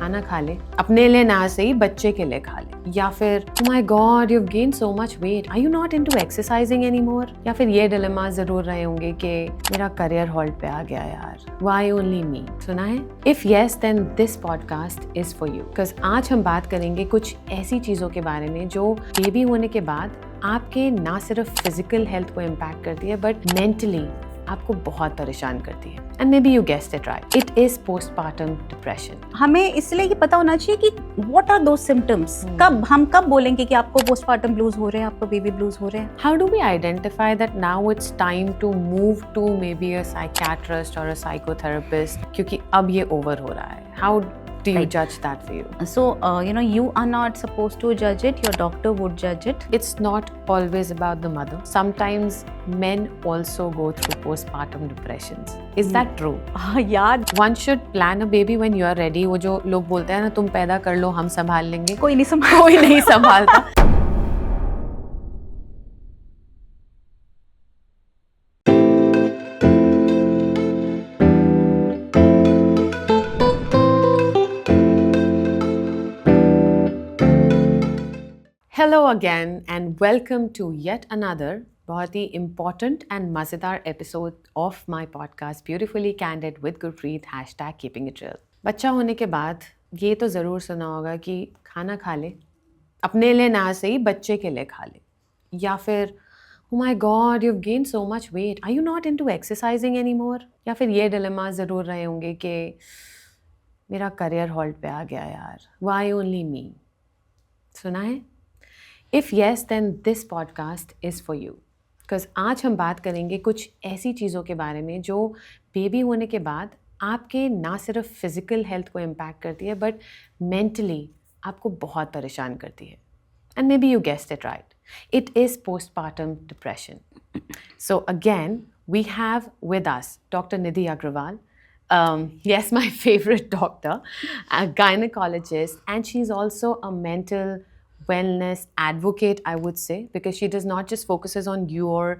खाना खा ले, अपने लिए ना सही बच्चे के लिए खा ले, या फिर oh my god you've gained so much weight, are you not into exercising anymore, या फिर ये डिलेमा जरूर रहे होंगे कि मेरा करियर हॉल्ट पे आ गया यार, why only me, सुना है? If yes then this podcast is for you, because आज हम बात करेंगे कुछ ऐसी चीजों के बारे में जो बेबी होने के बाद आपके ना सिर्फ फिजिकल हेल्थ को इम्पैक्ट करती है बट मेंटली आपको बहुत परेशान करती है. And may be you guessed it right, it is postpartum depression. हमें इसलिए ये पता होना चाहिए कि व्हाट आर दोस सिम्टम्स. हम कब बोलेंगे कि आपको पोस्टपार्टम ब्लूज हो रहे हैं, आपको बेबी ब्लूज हो रहे हैं. How do we identify that now it's time to move to maybe a psychiatrist और अ साइकोथेरेपिस्ट, क्योंकि अब ये ओवर हो रहा है. How do you judge that for you? So, you are not supposed to judge it. Your doctor would judge it. It's not always about the mother. Sometimes men also go through postpartum depressions. Is that true? यार, one should plan a baby when you are ready. वो जो लोग बोलते हैं ना, तुम पैदा कर लो हम संभाल लेंगे, कोई नहीं संभालता. Hello again and welcome to yet another बहुत ही important and मज़ेदार episode of my podcast Beautifully Candid with Gurpreet #keepingitreal. बच्चा होने के बाद ये तो ज़रूर सुना होगा कि खाना खा ले, अपने लिए ना सही बच्चे के लिए खा ले, या फिर oh my god you've gained so much weight, are you not into exercising anymore, या फिर ये डिलेमा ज़रूर रहे होंगे कि मेरा करियर हॉल्ट पे आ गया यार, why only me, सुना है? If yes, then this podcast is for you. Because आज हम बात करेंगे कुछ ऐसी चीज़ों के बारे में जो बेबी होने के बाद आपके ना सिर्फ फिजिकल हेल्थ को इम्पैक्ट करती है बट मेंटली आपको बहुत परेशान करती है. And maybe you guessed it right. It is postpartum depression. So again, we have with us Dr. Nidhi Agrawal. Yes, my favorite doctor, a gynecologist, and she's also a mental wellness advocate, I would say, because she does not just focuses on your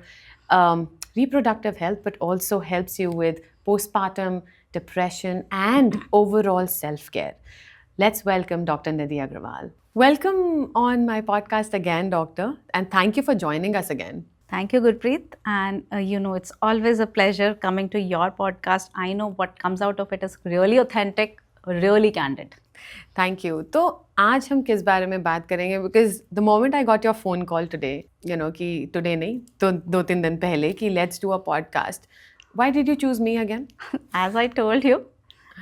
reproductive health, but also helps you with postpartum depression and overall self-care. Let's welcome Dr. Nidhi Agrawal. Welcome on my podcast again, doctor, and thank you for joining us again. Thank you, Gurpreet. And it's always a pleasure coming to your podcast. I know what comes out of it is really authentic, really candid. Thank you. तो आज हम किस बारे में बात करेंगे, because the moment I got your phone call today, कि today नहीं तो 2-3 दिन पहले, कि let's do a podcast. Why did you choose me again? As I told you,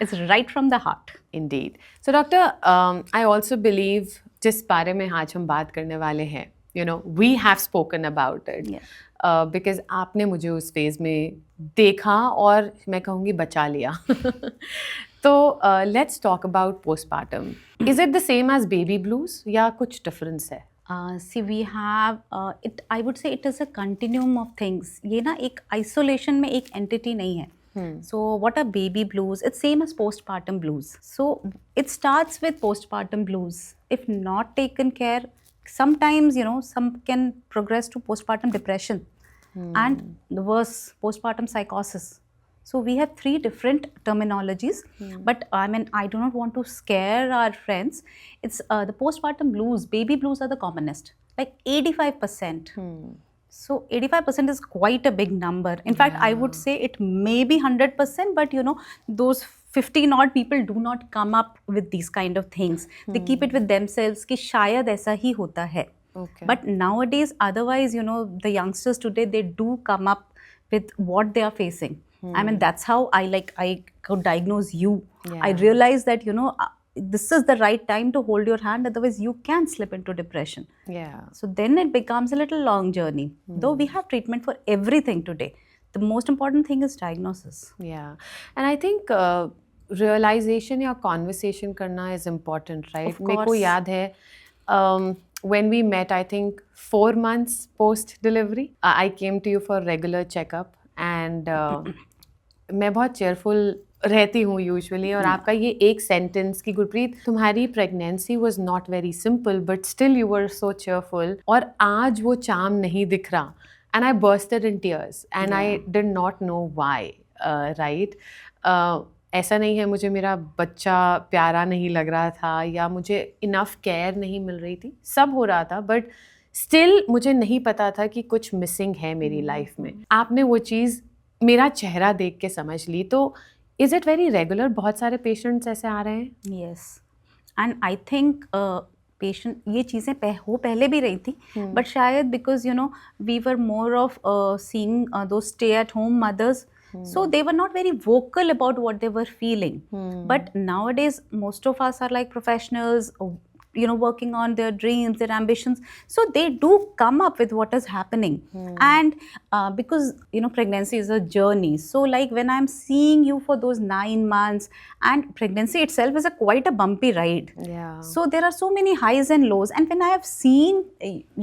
it's right from the heart. Indeed. So doctor, I also believe जिस बारे में आज हम बात करने वाले हैं, we have spoken about it, because आपने मुझे उस फेज में देखा और मैं कहूँगी बचा लिया. तो let's talk about postpartum. Is it the same as baby blues या कुछ difference है? See, we have it. I would say it is a continuum of things. ये ना एक isolation में एक entity नहीं है. So what are baby blues? It's same as postpartum blues. So it starts with postpartum blues. If not taken care, sometimes some can progress to postpartum depression and the worse, postpartum psychosis. So we have 3 different terminologies, but I do not want to scare our friends. It's the postpartum blues, baby blues are the commonest, like 85%. So 85% is quite a big number. In fact, I would say it may be 100%, but those 50 odd people do not come up with these kind of things. They keep it with themselves कि शायद ऐसा ही होता है. Okay. But nowadays, otherwise, the youngsters today, they do come up with what they are facing. That's how I could diagnose you. Yeah. I realized that, this is the right time to hold your hand, otherwise you can slip into depression. Yeah. So then it becomes a little long journey. Though we have treatment for everything today. The most important thing is diagnosis. Yeah. And I think realization या conversation करना is important, right? Of course. मेरे को याद है, when we met, I think 4 months post delivery, I came to you for regular checkup and मैं बहुत cheerful रहती हूँ यूजुअली, और आपका ये एक सेंटेंस कि गुरप्रीत तुम्हारी pregnancy was not very simple but still you were so cheerful, और आज वो चार्म नहीं दिख रहा, and I bursted in tears and I did not know why, right? ऐसा नहीं है मुझे मेरा बच्चा प्यारा नहीं लग रहा था या मुझे इनफ केयर नहीं मिल रही थी, सब हो रहा था, बट स्टिल मुझे नहीं पता था कि कुछ मिसिंग है मेरी लाइफ में। आपने वो चीज़ मेरा चेहरा देख के समझ ली। तो इज़ इट वेरी रेगुलर, बहुत सारे पेशेंट्स ऐसे आ रहे हैं? Yes, and I think patient ये चीज़ें पहले भी रही थी, बट शायद because you know we were more of seeing those stay at home mothers, so they were not very vocal about what they were feeling. But nowadays most of us are like professionals, you know, working on their dreams, their ambitions, so they do come up with what is happening. And because you know pregnancy is a journey, so like when I'm seeing you for those 9 months, and pregnancy itself is a quite a bumpy ride. Yeah. So there are so many highs and lows, and when I have seen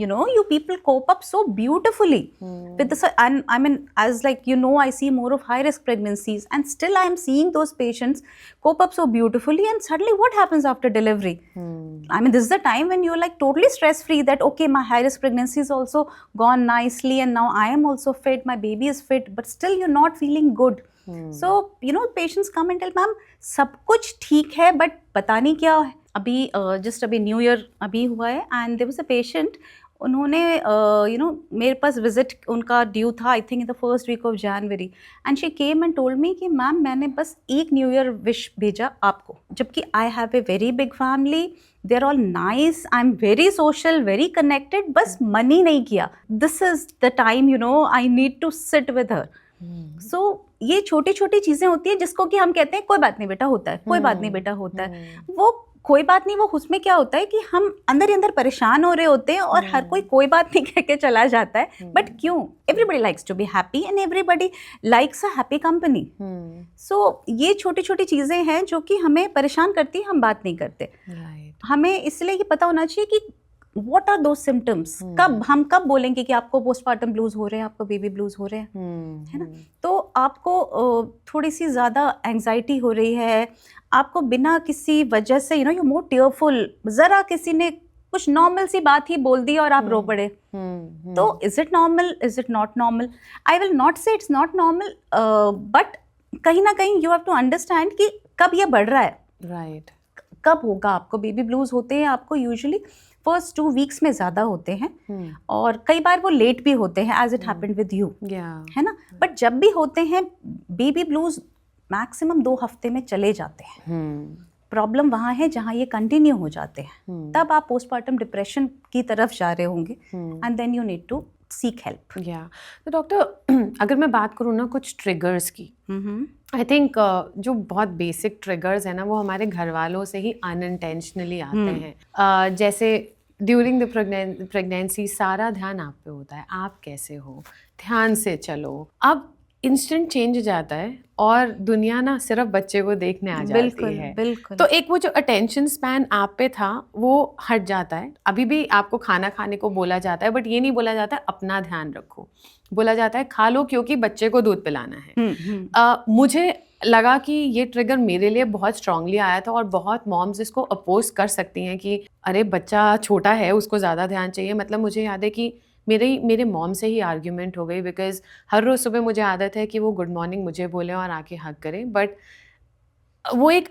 you know you people cope up so beautifully with this, and I mean as like you know I see more of high risk pregnancies, and still I am seeing those patients cope up so beautifully, and suddenly what happens after delivery? I mean this is the time when you're like totally stress free, that okay my high risk pregnancy is also gone nicely and now I am also fit, my baby is fit, but still you're not feeling good. So you know patients come and tell ma'am सब कुछ ठीक है but पता नहीं क्या है। अभी just अभी न्यू ईयर अभी हुआ है, and there was a patient, उन्होंने यू नो मेरे पास विजिट उनका ड्यू था I think in the first week of January, and she came and told me कि मैम मैंने बस एक न्यू ईयर विश भेजा आपको, जबकि I have a very big family, they are all nice, I am very social, very connected, बस मनी नहीं किया। This is the time you know I need to sit with her. So ये छोटी छोटी चीजें होती है जिसको कि हम कहते हैं कोई बात नहीं बेटा होता है, कोई बात नहीं बेटा होता है, वो कोई बात नहीं, वो उसमें क्या होता है कि हम अंदर ही अंदर परेशान हो रहे होते हैं और हर कोई बात नहीं कह के चला जाता है, बट क्यों? Everybody likes to be happy and everybody likes a happy company. So ये छोटी छोटी चीजें हैं जो कि हमें परेशान करती, हम बात नहीं करते। हमें इसलिए ये पता होना चाहिए कि what are those symptoms? हम कब बोलेंगे कि आपको पोस्टपार्टम ब्लूज हो रहे हैं, आपको बेबी ब्लूज हो रहे हैं, है ना? तो आपको थोड़ी सी ज़्यादा एंजाइटी हो रही है, आपको बिना किसी वजह से you know you more tearful, ज़रा किसी ने कुछ नॉर्मल सी बात ही बोल दी और आप रो पड़े, तो is it normal, is it not normal? I will not से इट्स नॉट नॉर्मल, बट कहीं ना कहीं यू हैव टू अंडरस्टैंड कि कब ये बढ़ रहा है, राइट, कब होगा आपको बेबी ब्लूज होते हैं। आपको यूजुअली फर्स्ट 2 वीक्स में ज़्यादा होते हैं, और कई बार वो लेट भी होते हैं as it happened with you, है ना? बट जब भी होते हैं बेबी ब्लूज मैक्सिमम 2 हफ्ते में चले जाते हैं। प्रॉब्लम वहाँ है जहाँ ये कंटिन्यू हो जाते हैं, तब आप पोस्टपार्टम डिप्रेशन की तरफ जा रहे होंगे, and then you need to seek help. या तो डॉक्टर अगर मैं बात करूँ ना कुछ ट्रिगर्स की, आई थिंक जो बहुत बेसिक ट्रिगर्स है ना वो हमारे घर वालों से ही अनइंटेंशनली आते हैं। जैसे ड्यूरिंग द प्रेगनेंसी सारा ध्यान आप पे होता है, आप कैसे हो, ध्यान से चलो। अब इंस्टेंट चेंज जाता है और दुनिया ना सिर्फ बच्चे को देखने आ जाती है। बिल्कुल। तो एक वो जो अटेंशन स्पैन आप पे था वो हट जाता है। अभी भी आपको खाना खाने को बोला जाता है, बट ये नहीं बोला जाता है अपना ध्यान रखो, बोला जाता है खा लो क्योंकि बच्चे को दूध पिलाना है। मुझे लगा कि ये ट्रिगर मेरे लिए बहुत स्ट्रांगली आया था, और बहुत मॉम्स इसको अपोज कर सकती हैं कि अरे बच्चा छोटा है उसको ज़्यादा ध्यान चाहिए। मतलब मुझे याद है कि मेरे मॉम से ही आर्ग्यूमेंट हो गई, बिकॉज हर रोज़ सुबह मुझे आदत है कि वो गुड मॉर्निंग मुझे बोले और आके हग करें, बट वो एक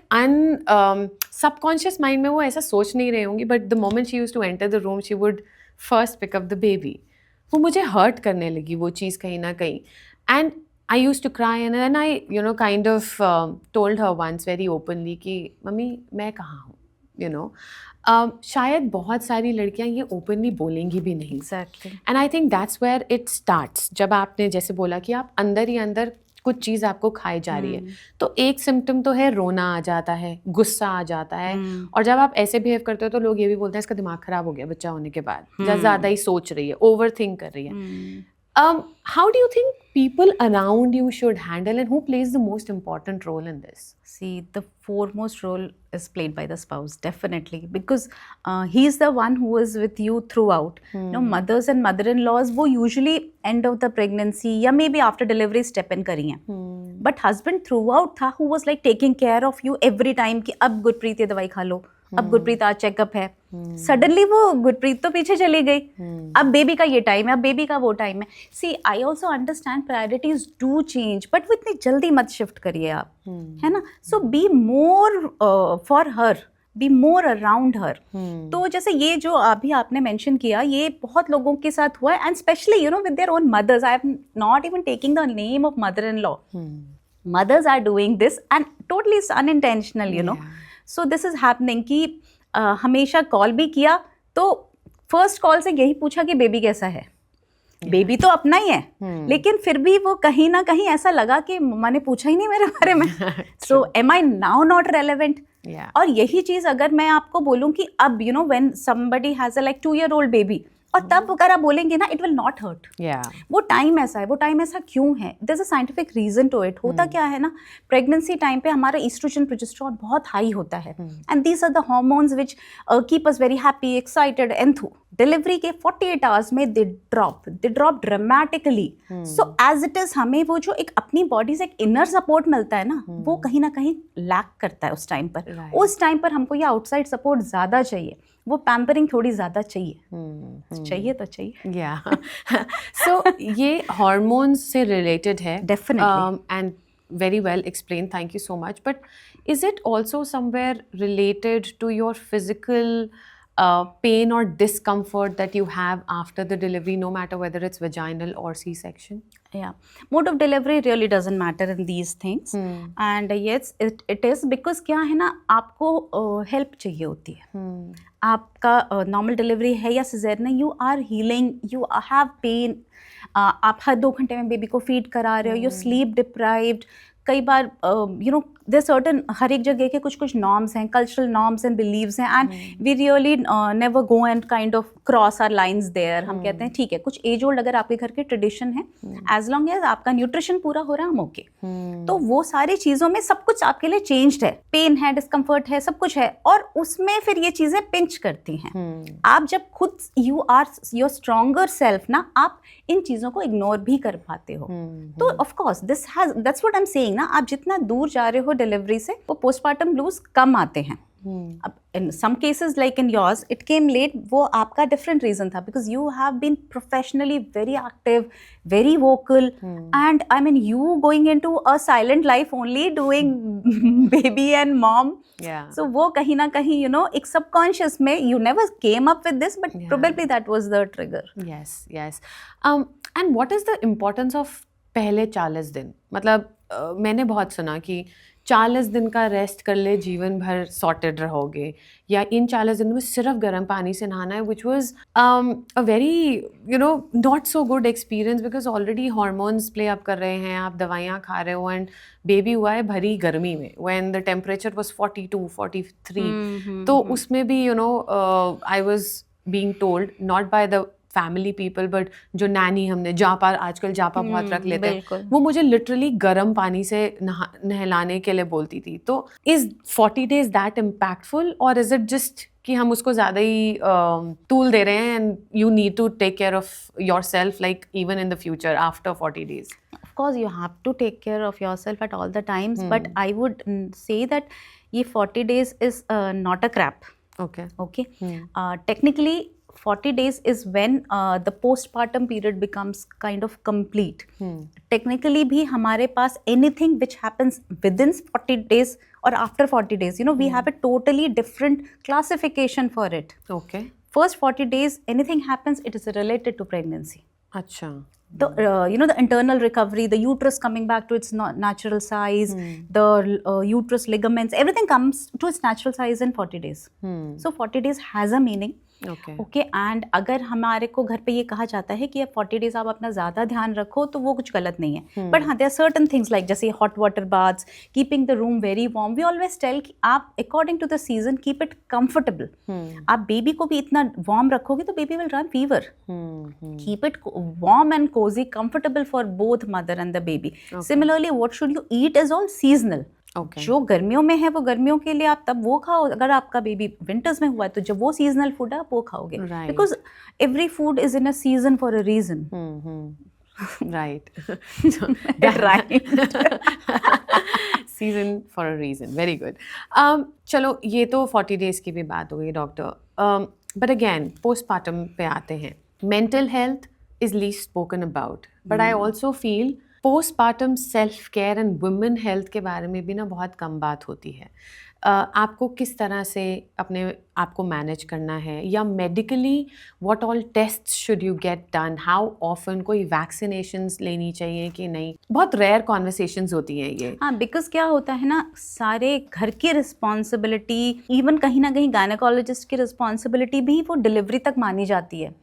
सबकॉन्शियस माइंड में वो ऐसा सोच नहीं रही होंगी, but the moment she used to enter the room she would first pick up the baby. वो मुझे हर्ट करने लगी वो चीज़ कहीं ना कहीं, and I used to cry, and then I kind of told her once very openly कि mummy मैं कहाँ हूँ, शायद बहुत सारी लड़कियां ये ओपनली बोलेंगी भी नहीं। Exactly. And I think that's where it starts. जब आपने जैसे बोला कि आप अंदर ही अंदर कुछ चीज़ आपको खाई जा रही है, तो एक सिम्टम तो है रोना आ जाता है, गुस्सा आ जाता है, और जब आप ऐसे बिहेव करते हो तो लोग ये भी बोलते हैं इसका दिमाग खराब हो गया बच्चा होने के बाद, ज़्यादा ही सोच रही है, ओवर थिंक कर रही है। How do you think people around you should handle, and who plays the most important role in this? See, the foremost role is played by the spouse, definitely, because he is the one who is with you throughout. You know, mothers and mother-in-laws वो usually end of the pregnancy या maybe after delivery step in करी हैं, but husband throughout था who was like taking care of you every time कि अब गुरप्रीत ये दवाई खा लो, अब गुरप्रीत आज चेकअप है, सडनली वो गुरप्रीत तो पीछे चली गई, अब बेबी का ये टाइम है, अब बेबी का वो टाइम है. See I also understand priorities do change, but वो इतनी जल्दी मत शिफ्ट करिए आप, है ना. So be more for her, be more around her. तो जैसे ये जो अभी आपने मेंशन किया, ये बहुत लोगों के साथ हुआ है, and specially you know with their own mothers. I am not even taking the name of mother in law. Mothers are doing this and totally it's unintentional, you know. So this is happening कि हमेशा call भी किया तो first call से यही पूछा कि baby कैसा है. बेबी तो अपना ही है, लेकिन फिर भी वो कहीं ना कहीं ऐसा लगा कि मम्मा ने पूछा ही नहीं मेरे बारे में. So am I now not relevant. और यही चीज अगर मैं आपको बोलूं कि अब you know when somebody has a like 2-year-old baby, और तब अगर आप बोलेंगे ना इट विल नॉट हर्ट. वो टाइम ऐसा है, वो टाइम ऐसा क्यों है, there is a scientific reason to it. होता क्या है ना, प्रेगनेंसी टाइम पे हमारा ईस्ट्रोजन प्रोजेस्टेरोन बहुत हाई होता है, and these are the hormones which keep us very happy, excited, enthu. Delivery के 48 आवर्स में they drop dramatically. So as it is हमें वो जो एक अपनी बॉडी से एक इनर सपोर्ट मिलता है ना, वो कहीं ना कहीं लैक करता है उस टाइम पर. उस टाइम पर हमको ये आउटसाइड सपोर्ट ज्यादा चाहिए, वो पैम्परिंग थोड़ी ज्यादा चाहिए. चाहिए तो चाहिए. सो ये हार्मोन्स से रिलेटेड है. Definitely. And very well explained, thank you so much. But is it also somewhere related to your physical pain or discomfort that you have after the delivery, no matter whether it's vaginal or C-section? Yeah, mode of delivery really doesn't matter in these things. And yes, it is because क्या है ना, आपको help चाहिए होती है. आपका normal delivery है या सिजेरियन है, you are healing, you have pain, आप हर 2 घंटे में बेबी को फीड करा रहे हो, यू स्लीप डिप्राइव्ड. कई बार यू नो देयर सर्टन, हर एक जगह के कुछ कुछ नॉर्म्स हैं, कल्चरल नॉर्म्स एंड बिलीव्स हैं, and we really never go and kind of cross our lines there. हम कहते हैं ठीक है, कुछ एज ओल्ड अगर आपके घर के ट्रेडिशन है, एज लॉन्ग एज आपका न्यूट्रिशन पूरा हो रहा है, हम ओके. तो वो सारी चीज़ों में सब कुछ आपके लिए चेंज्ड है, पेन है, डिस्कम्फर्ट है, सब कुछ है, और उसमें फिर ये चीज़ें पिंच करती हैं. आप जब खुद you are your stronger self ना, आप इन चीज़ों को इग्नोर भी कर पाते हो. तो of course this has, that's what I am saying ना, आप जितना दूर जा रहे हो डिलीवरी से, वो पोस्टमार्टम ब्लूज कम आते हैं. अब in some cases like in yours it came late, वो आपका डिफरेंट रीजन था, because you have been professionally very active, very vocal, and I mean you going into a silent life only, doing baby and mom. So वो कहीं ना कहीं you know एक subconscious में you never came up with this, but probably that was the trigger. yes. And what is the importance of पहले 40 दिन? मतलब मैंने बहुत सुना कि 40 दिन का रेस्ट कर ले, जीवन भर सॉर्टेड रहोगे, या इन 40 दिन में सिर्फ गर्म पानी से नहाना है, which was a very you know not so good experience, because already hormones play up कर रहे हैं, आप दवाइयाँ खा रहे हो, एंड बेबी हुआ है भरी गर्मी में, व्हेन द टेम्परेचर वॉज 42-43. तो उसमें भी you know I was being told, not by the family people, but जो नैनी, हमने जापा, आजकल जापा बहुत रख लेते हैं, वो मुझे लिटरली गर्म पानी से नहलाने के लिए बोलती थी. तो इज 40 days दैट इम्पैक्टफुल, और इज इट जस्ट कि हम उसको ज़्यादा ही टूल दे रहे हैं, and you need to take care of your self like even in the future after 40 days? Of course you have to take care of yourself at all the times, but I would say that ये 40 days is not a crap. Okay. Technically 40 days is when the postpartum period becomes kind of complete. Technically भी हमारे पास anything which happens within 40 days or after 40 days, you know, we have a totally different classification for it. Okay. First 40 days, anything happens, it is related to pregnancy. अच्छा. The you know, the internal recovery, the uterus coming back to its natural size, the uterus ligaments, everything comes to its natural size in 40 days. So 40 days has a meaning. Okay. And अगर हमारे को घर पे ये कहा जाता है कि 40 डेज आप अपना ज़्यादा ध्यान रखो, तो वो कुछ गलत नहीं है. बट हाँ, there are certain things like जैसे hot water baths, keeping the room very warm. We always tell कि आप according to the season keep it comfortable. आप बेबी को भी इतना वार्म रखोगे तो baby will run fever. Keep it warm and cozy, comfortable for both mother and the baby. Similarly what should you eat is all seasonal. जो गर्मियों में है वो गर्मियों के लिए आप तब वो खाओ, अगर आपका बेबी विंटर्स में हुआ है तो जब वो सीजनल फूड है आप वो खाओगे, because every food is in a season for a reason. Right. Right. Season for a reason, very good. चलो ये तो 40 डेज की भी बात हो गई डॉक्टर. बट अगेन पोस्टमार्टम पे आते हैं. Mental health is least spoken about, but I also feel postmortem self care and women health के बारे में भी ना बहुत कम बात होती है. आपको किस तरह से अपने आप को मैनेज करना है, या medically what all test should you get done, how often, कोई वैक्सीनेशंस लेनी चाहिए कि नहीं? बहुत रेयर कॉन्वर्सेशंस होती हैं ये. हाँ, बिकॉज क्या होता है ना, सारे घर की रिस्पॉन्सिबिलिटी, इवन कहीं ना कहीं गायनेकोलॉजिस्ट की रिस्पॉन्सिबिलिटी भी वो डिलीवरी तक मानी जाती है.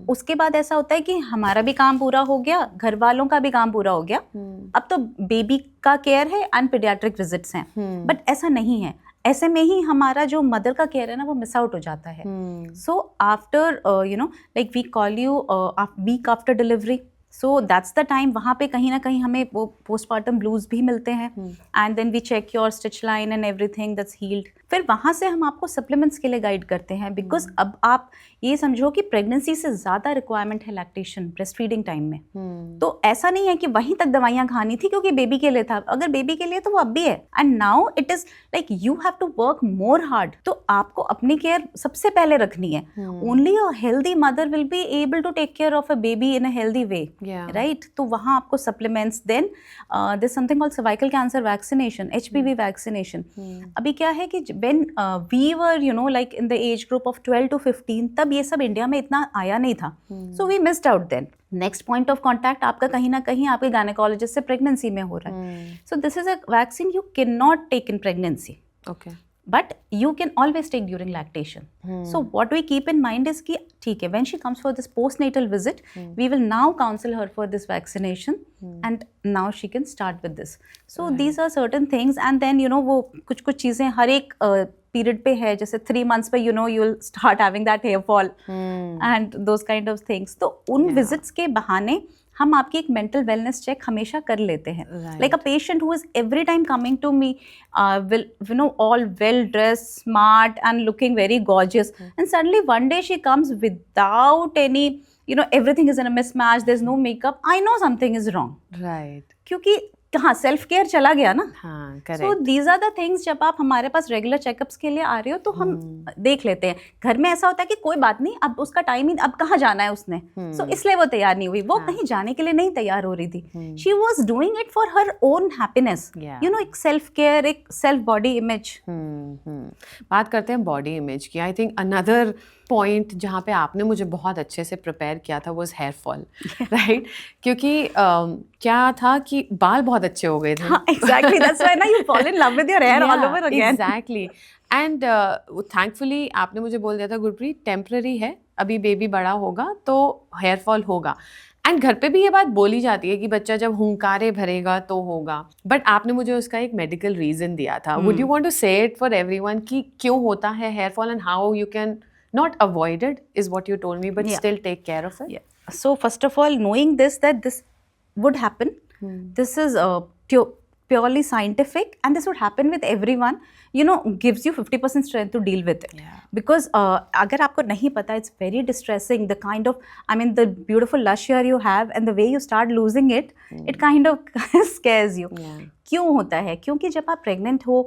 उसके बाद ऐसा होता है कि हमारा भी काम पूरा हो गया, घर वालों का भी काम पूरा हो गया, अब तो बेबी का केयर है एंड पीडियाट्रिक विजिट्स हैं. बट ऐसा नहीं है. ऐसे में ही हमारा जो मदर का केयर है ना वो मिस आउट हो जाता है. So after like we call you week after delivery, so that's the time. वहाँ पे कहीं ना कहीं हमें वो पोस्टमार्टम ब्लूज भी मिलते हैं, and then we check your stitch line and everything that's healed. फिर वहाँ से हम आपको सप्लीमेंट्स के लिए गाइड करते हैं, बिकॉज अब आप ये समझो कि प्रेगनेंसी से ज़्यादा रिक्वायरमेंट है लैक्टेशन, ब्रेस्ट फीडिंग टाइम में. तो ऐसा नहीं है कि वहीं तक दवाइयाँ खानी थी क्योंकि बेबी के लिए था. अगर बेबी के लिए तो वो अब भी है, and now it is like you have to work more hard. तो आपको अपनी केयर सबसे पहले रखनी है. Only a healthy mother will be able to take care of a baby in a healthy way, right? तो वहाँ आपको supplements, then there something called cervical cancer vaccination, HPV vaccination. अभी क्या है कि when we were like in the age group of 12 to 15, तब ये सब इंडिया में इतना आया नहीं था. So we missed out then. Next point of contact आपका कहीं ना कहीं आपके गायनेकोलॉजिस्ट से प्रेगनेंसी में हो रहा है. So this is a vaccine you cannot take in pregnancy. Okay. But you can always take during lactation. So what we keep in mind is कि ठीक है, when she comes for this postnatal visit, we will now counsel her for this vaccination, and now she can start with this. So these are certain things, and then वो कुछ चीज़ें हर एक period पे है. जैसे 3 months पे you will start having that hair fall and those kind of things. तो उन visits के बहाने हम आपकी एक मेंटल वेलनेस चेक हमेशा कर लेते हैं. Like a patient who is every time coming to me will all well dress, smart and looking very gorgeous, and suddenly one day she comes without any everything is in a mismatch, there's no makeup, I know something is wrong, right? क्योंकि कहाँ self care चला गया ना. हाँ, correct. So these are the things. जब आप हमारे पास regular checkups के लिए आ रहे हो तो हम देख लेते हैं. घर में ऐसा होता है कि कोई बात नहीं, अब उसका टाइम ही, अब कहाँ जाना है उसने, सो इसलिए वो तैयार नहीं हुई. वो कहीं जाने के लिए नहीं तैयार हो रही थी. She was doing it for her own happiness. एक सेल्फ केयर, एक सेल्फ बॉडी इमेज. बात करते हैं बॉडी इमेज की. आई थिंक अनदर पॉइंट जहाँ पे आपने मुझे बहुत अच्छे से प्रिपेयर किया था वाज हेयर फॉल, राइट? क्योंकि क्या था कि बाल बहुत अच्छे हो गए थे. एग्जैक्टली, दैट्स व्हाई ना you fall in love with your hair all over again. Exactly. And thankfully आपने मुझे बोल दिया था गुरप्रीत टेम्पररी है, अभी बेबी बड़ा होगा तो हेयर फॉल होगा. एंड घर पे भी ये बात बोली जाती है कि बच्चा जब हुंकारे भरेगा तो होगा, बट आपने मुझे उसका एक मेडिकल रीजन दिया था. Would you want to say it for everyone कि क्यों होता है hair fall and how you can not avoid it is what you told me, but still take care of it? So first of all, knowing that this would happen, this is purely scientific, and this would happen with everyone, gives you 50% strength to deal with it. Because agar aapko nahi pata, it's very distressing, the kind of, the beautiful lush hair you have and the way you start losing it, it kind of scares you. क्यों होता है? क्योंकि जब आप pregnant हो,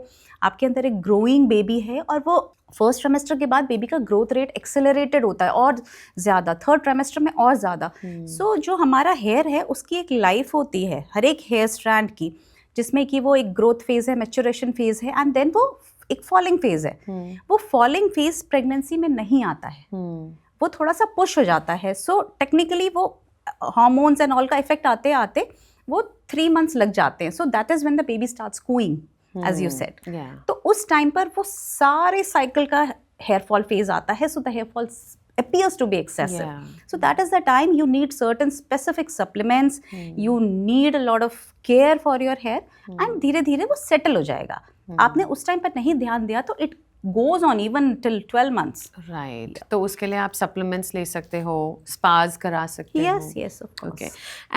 आपके अंदर एक ग्रोइंग बेबी है, और वो फर्स्ट ट्राइमेस्टर के बाद बेबी का ग्रोथ रेट एक्सेलरेटेड होता है और ज़्यादा, थर्ड ट्राइमेस्टर में और ज़्यादा. सो जो हमारा हेयर है उसकी एक लाइफ होती है हर एक हेयर स्ट्रैंड की, जिसमें कि वो एक ग्रोथ फेज़ है, मैच्योरेशन फेज़ है, एंड देन वो एक फॉलिंग फेज़ है. वो फॉलिंग फेज़ प्रेगनेंसी में नहीं आता है, वो थोड़ा सा पुश हो जाता है. सो टेक्निकली वो हार्मोन्स एंड ऑल का इफेक्ट आते आते वो 3 months लग जाते हैं. So that is when the baby starts cooing, as you said. तो उस टाइम पर वो सारे साइकिल का हेयर फॉल फेज आता है. So the hair fall appears to be excessive. So that is the time you need certain specific supplements, you need a lot of care for your hair, and धीरे धीरे वो settle हो जाएगा. आपने उस time पर नहीं ध्यान दिया तो it goes on even till 12 months. Right. तो उसके लिए आप supplements ले सकते हो, spas करा सकते हो. Yes, of course. Okay.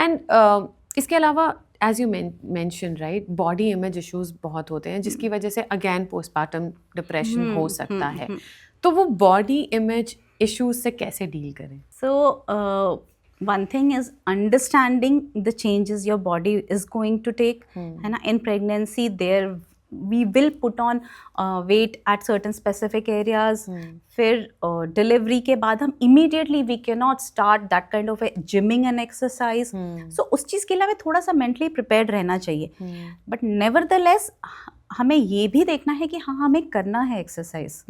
And इसके अलावा as you mentioned, right, body image issues बहुत होते हैं जिसकी वजह से again postpartum depression हो सकता है. तो वो body image issues से कैसे deal करें? So one thing is understanding the changes your body is going to take. है ना? In pregnancy there we will put on weight at certain specific areas. फिर डिलीवरी के बाद हम immediately we can not start that kind of gyming and exercise. So उस चीज़ के लिए हमें थोड़ा सा मेंटली प्रिपेयर्ड रहना चाहिए. बट नेवरदलेस हमें ये भी देखना है कि हाँ हमें करना है एक्सरसाइज.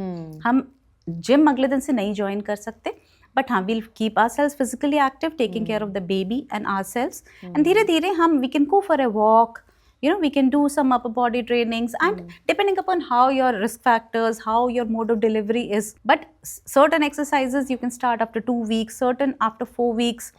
हम जिम अगले दिन से नहीं ज्वाइन कर सकते, बट हाँ we'll keep ourselves physically active, taking care of the baby and ourselves. And धीरे धीरे हम we can go for a walk, you know, we can do some upper body trainings, and depending upon how your risk factors, how your mode of delivery is. But certain exercises you can start after 2 weeks, certain after 4 weeks,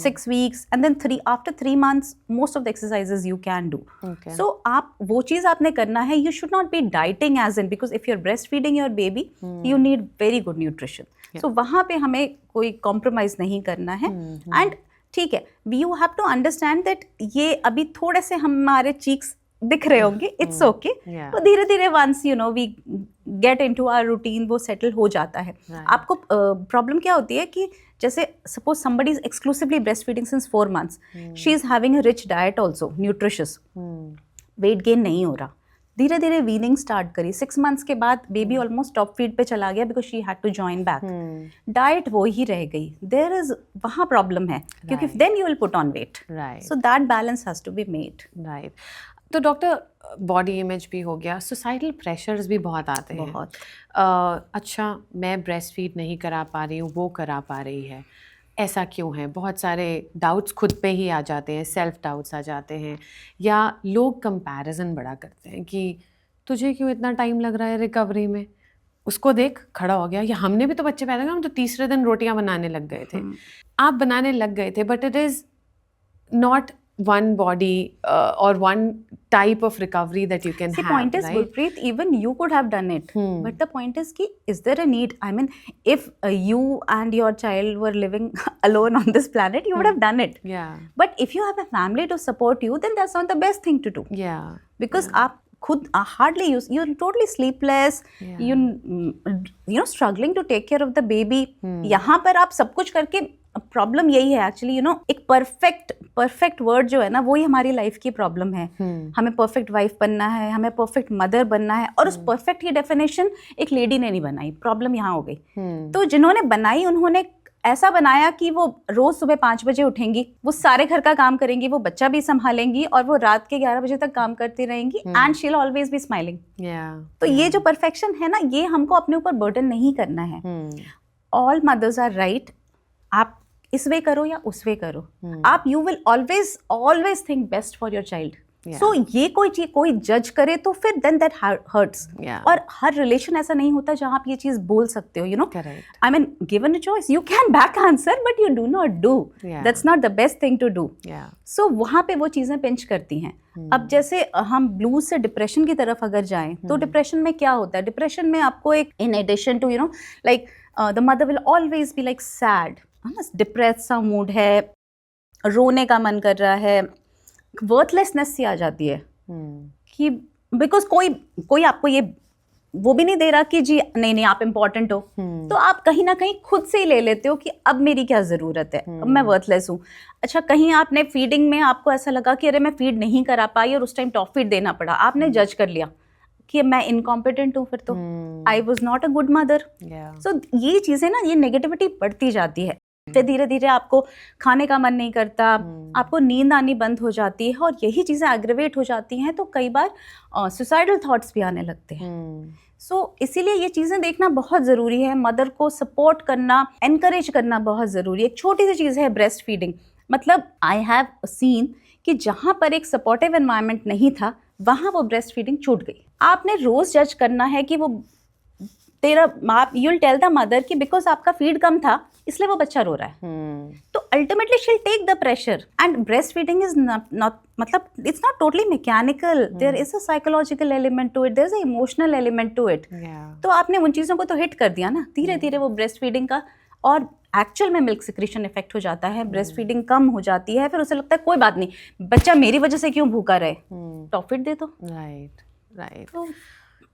6 weeks, and then after 3 months most of the exercises you can do. Okay. So आप वो चीज़ आपने करना है. You should not be dieting as in, because if you're breastfeeding your baby, you need very good nutrition. So वहाँ पे हमें कोई compromise नहीं करना है. एंड ठीक है, you have to understand that ये अभी थोड़े से हमारे चीक्स दिख रहे होंगे, इट्स ओके. तो धीरे धीरे once you know we get into our routine वो सेटल हो जाता है. आपको प्रॉब्लम क्या होती है कि जैसे suppose somebody is exclusively breast feeding since 4 months, she is having a rich diet also, nutritious, weight gain नहीं हो रहा. धीरे धीरे वीनिंग स्टार्ट करी. 6 months के बाद बेबी ऑलमोस्ट टॉप फीड पे चला गया because she had to join back. Diet वो ही रह गई. देयर इज वहाँ प्रॉब्लम है, क्योंकि then you will put on weight. So that balance has to be made. Right. तो डॉक्टर, बॉडी इमेज भी हो गया, सोसाइटल प्रेशर्स भी बहुत आते हैं. बहुत. अच्छा, मैं ब्रेस्ट फीड नहीं करा पा रही हूँ, वो करा पा रही है, ऐसा क्यों है? बहुत सारे डाउट्स खुद पे ही आ जाते हैं, सेल्फ डाउट्स आ जाते हैं, या लोग कंपैरिजन बड़ा करते हैं कि तुझे क्यों इतना टाइम लग रहा है रिकवरी में, उसको देख खड़ा हो गया. या हमने भी तो बच्चे पैदा किए, हम तो तीसरे दिन रोटियां बनाने लग गए थे. आप बनाने लग गए थे, but it is not one body or one type of recovery that you can The have. point is, right? Gurpreet, even you could have done it. But the point is, is there a need? I mean, if you and your child were living alone on this planet, you would have done it. Yeah. But if you have a family to support you, then that's not the best thing to do. Yeah. Because आप खुद hardly you're totally sleepless. Yeah. You know, struggling to take care of the baby. यहाँ पर आप सब कुछ करके problem यही है एक्चुअली, यू नो, एक परफेक्ट वर्ड जो है ना, वही हमारी लाइफ की प्रॉब्लम है. हमें परफेक्ट वाइफ बनना है, हमें परफेक्ट मदर बनना है, और उस परफेक्ट की डेफिनेशन एक लेडी ने नहीं बनाई. प्रॉब्लम यहाँ हो गई. तो जिन्होंने बनाई, उन्होंने ऐसा बनाया कि वो रोज सुबह 5 बजे उठेंगी, वो सारे घर का काम करेंगी, वो बच्चा भी संभालेंगी, और वो रात के 11 बजे तक काम करती रहेंगी, and she will always B smiling. तो ये जो परफेक्शन है ना, ये हमको अपने ऊपर बर्डन नहीं करना है. All mothers are right. आप इस वे करो या उस वे करो, आप you will always think best for your child. So ये कोई जज करे तो फिर देन दैट हर्ट्स. और हर रिलेशन ऐसा नहीं होता जहां आप ये चीज बोल सकते हो, you know. I mean, given a choice you can back answer, but you do not do. That's not the best thing to do. So वहां पे वो चीजें पिंच करती हैं. अब जैसे हम ब्लूज से डिप्रेशन की तरफ अगर जाएं, तो डिप्रेशन में क्या होता है? डिप्रेशन में आपको एक, in addition to, you know, like the mother will always be like sad, depress सा मूड है, रोने का मन कर रहा है, वर्थलेसनेस सी आ जाती है कि बिकॉज कोई आपको ये वो भी नहीं दे रहा कि जी नहीं आप इम्पोर्टेंट हो. तो आप कहीं ना कहीं खुद से ही ले लेते हो कि अब मेरी क्या ज़रूरत है, अब मैं वर्थलेस हूँ. अच्छा, कहीं आपने फीडिंग में आपको ऐसा लगा कि अरे मैं फीड नहीं करा पाई और उस टाइम टॉप फीड देना पड़ा, आपने जज कर लिया कि मैं इनकॉम्पिटेंट हूँ, फिर तो I was not a good mother. So ये चीज़ें ना, ये नेगेटिविटी बढ़ती जाती है. फिर धीरे धीरे आपको खाने का मन नहीं करता, आपको नींद आनी बंद हो जाती है, और यही चीज़ें एग्रेवेट हो जाती हैं, तो कई बार सुसाइडल थॉट्स भी आने लगते हैं. सो इसीलिए ये चीज़ें देखना बहुत ज़रूरी है. मदर को सपोर्ट करना, एनकरेज करना बहुत ज़रूरी है. एक छोटी सी चीज़ है ब्रेस्ट फीडिंग. मतलब आई हैव सीन कि जहाँ पर एक सपोर्टिव एनवायरनमेंट नहीं था, वहाँ वो ब्रेस्ट फीडिंग छूट गई. आपने रोज़ जज करना है कि वो आप you will tell the mother कि बिकॉज आपका फीड कम था इसलिए वो बच्चा रो रहा है. तो ultimately she will take the pressure. And breast feeding is not मतलब it's not totally mechanical. There is a psychological element to it, there is a emotional element to it. तो आपने उन चीज़ों को तो हिट कर दिया ना. धीरे धीरे वो ब्रेस्ट फीडिंग का, और एक्चुअल में मिल्क सिक्रीशन इफेक्ट हो जाता है, ब्रेस्ट फीडिंग कम हो जाती है. फिर उसे लगता है कोई बात नहीं, बच्चा मेरी वजह से क्यों भूखा रहे, टॉप फीड दे दो. राइट.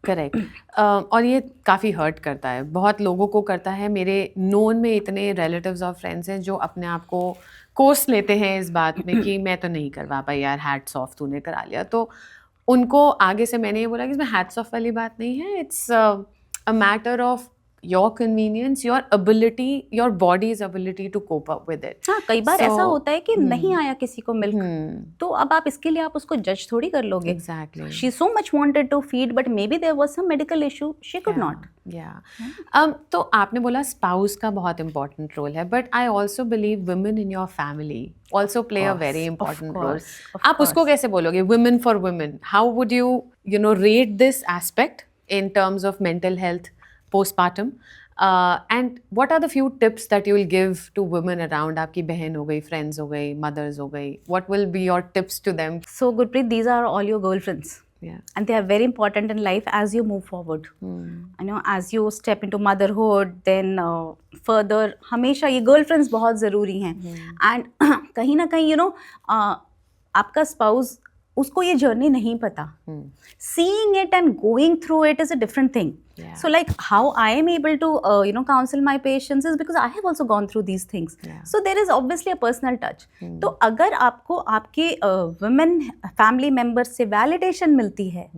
करेक्ट. और ये काफ़ी हर्ट करता है, बहुत लोगों को करता है. मेरे नोन में इतने रिलेटिव्स और फ्रेंड्स हैं जो अपने आप को कोस लेते हैं इस बात में कि मैं तो नहीं करवा पाई यार, हैट्स ऑफ, तूने करा लिया. तो उनको आगे से मैंने ये बोला कि इसमें हैट्स ऑफ वाली बात नहीं है, it's a matter of your convenience, your ability, your body's ability to cope up with it. हाँ, कई बार ऐसा होता है कि नहीं आया किसी को मिल्क, तो अब आप इसके लिए आप उसको जज थोड़ी कर लोगे. Exactly. She so much wanted to feed, but maybe there was some medical issue, she could not. तो आपने बोला स्पाउस का बहुत इंपॉर्टेंट रोल है, but I also believe women in your family also play a very important role. आप उसको कैसे बोलोगे, women for women? How would you know rate this aspect in terms of mental health postpartum, and what are the few tips that you will give to women around? आपकी बहन हो गई, friends हो गई, mothers हो गई, what will be your tips to them? So Gurpreet, these are all your girlfriends. Yeah. And they are very important in life as you move forward. You know, as you step into motherhood, then further, हमेशा ये girlfriends बहुत ज़रूरी हैं. And कहीं ना कहीं, you know, आपका spouse, उसको ये जर्नी नहीं पता. Seeing it and going through it is a different thing. Yeah. So like how I am able to you know, counsel my patients is because I have also gone through these things. Yeah. So there is obviously a personal touch. तो अगर आपको आपके women family members से validation मिलती है,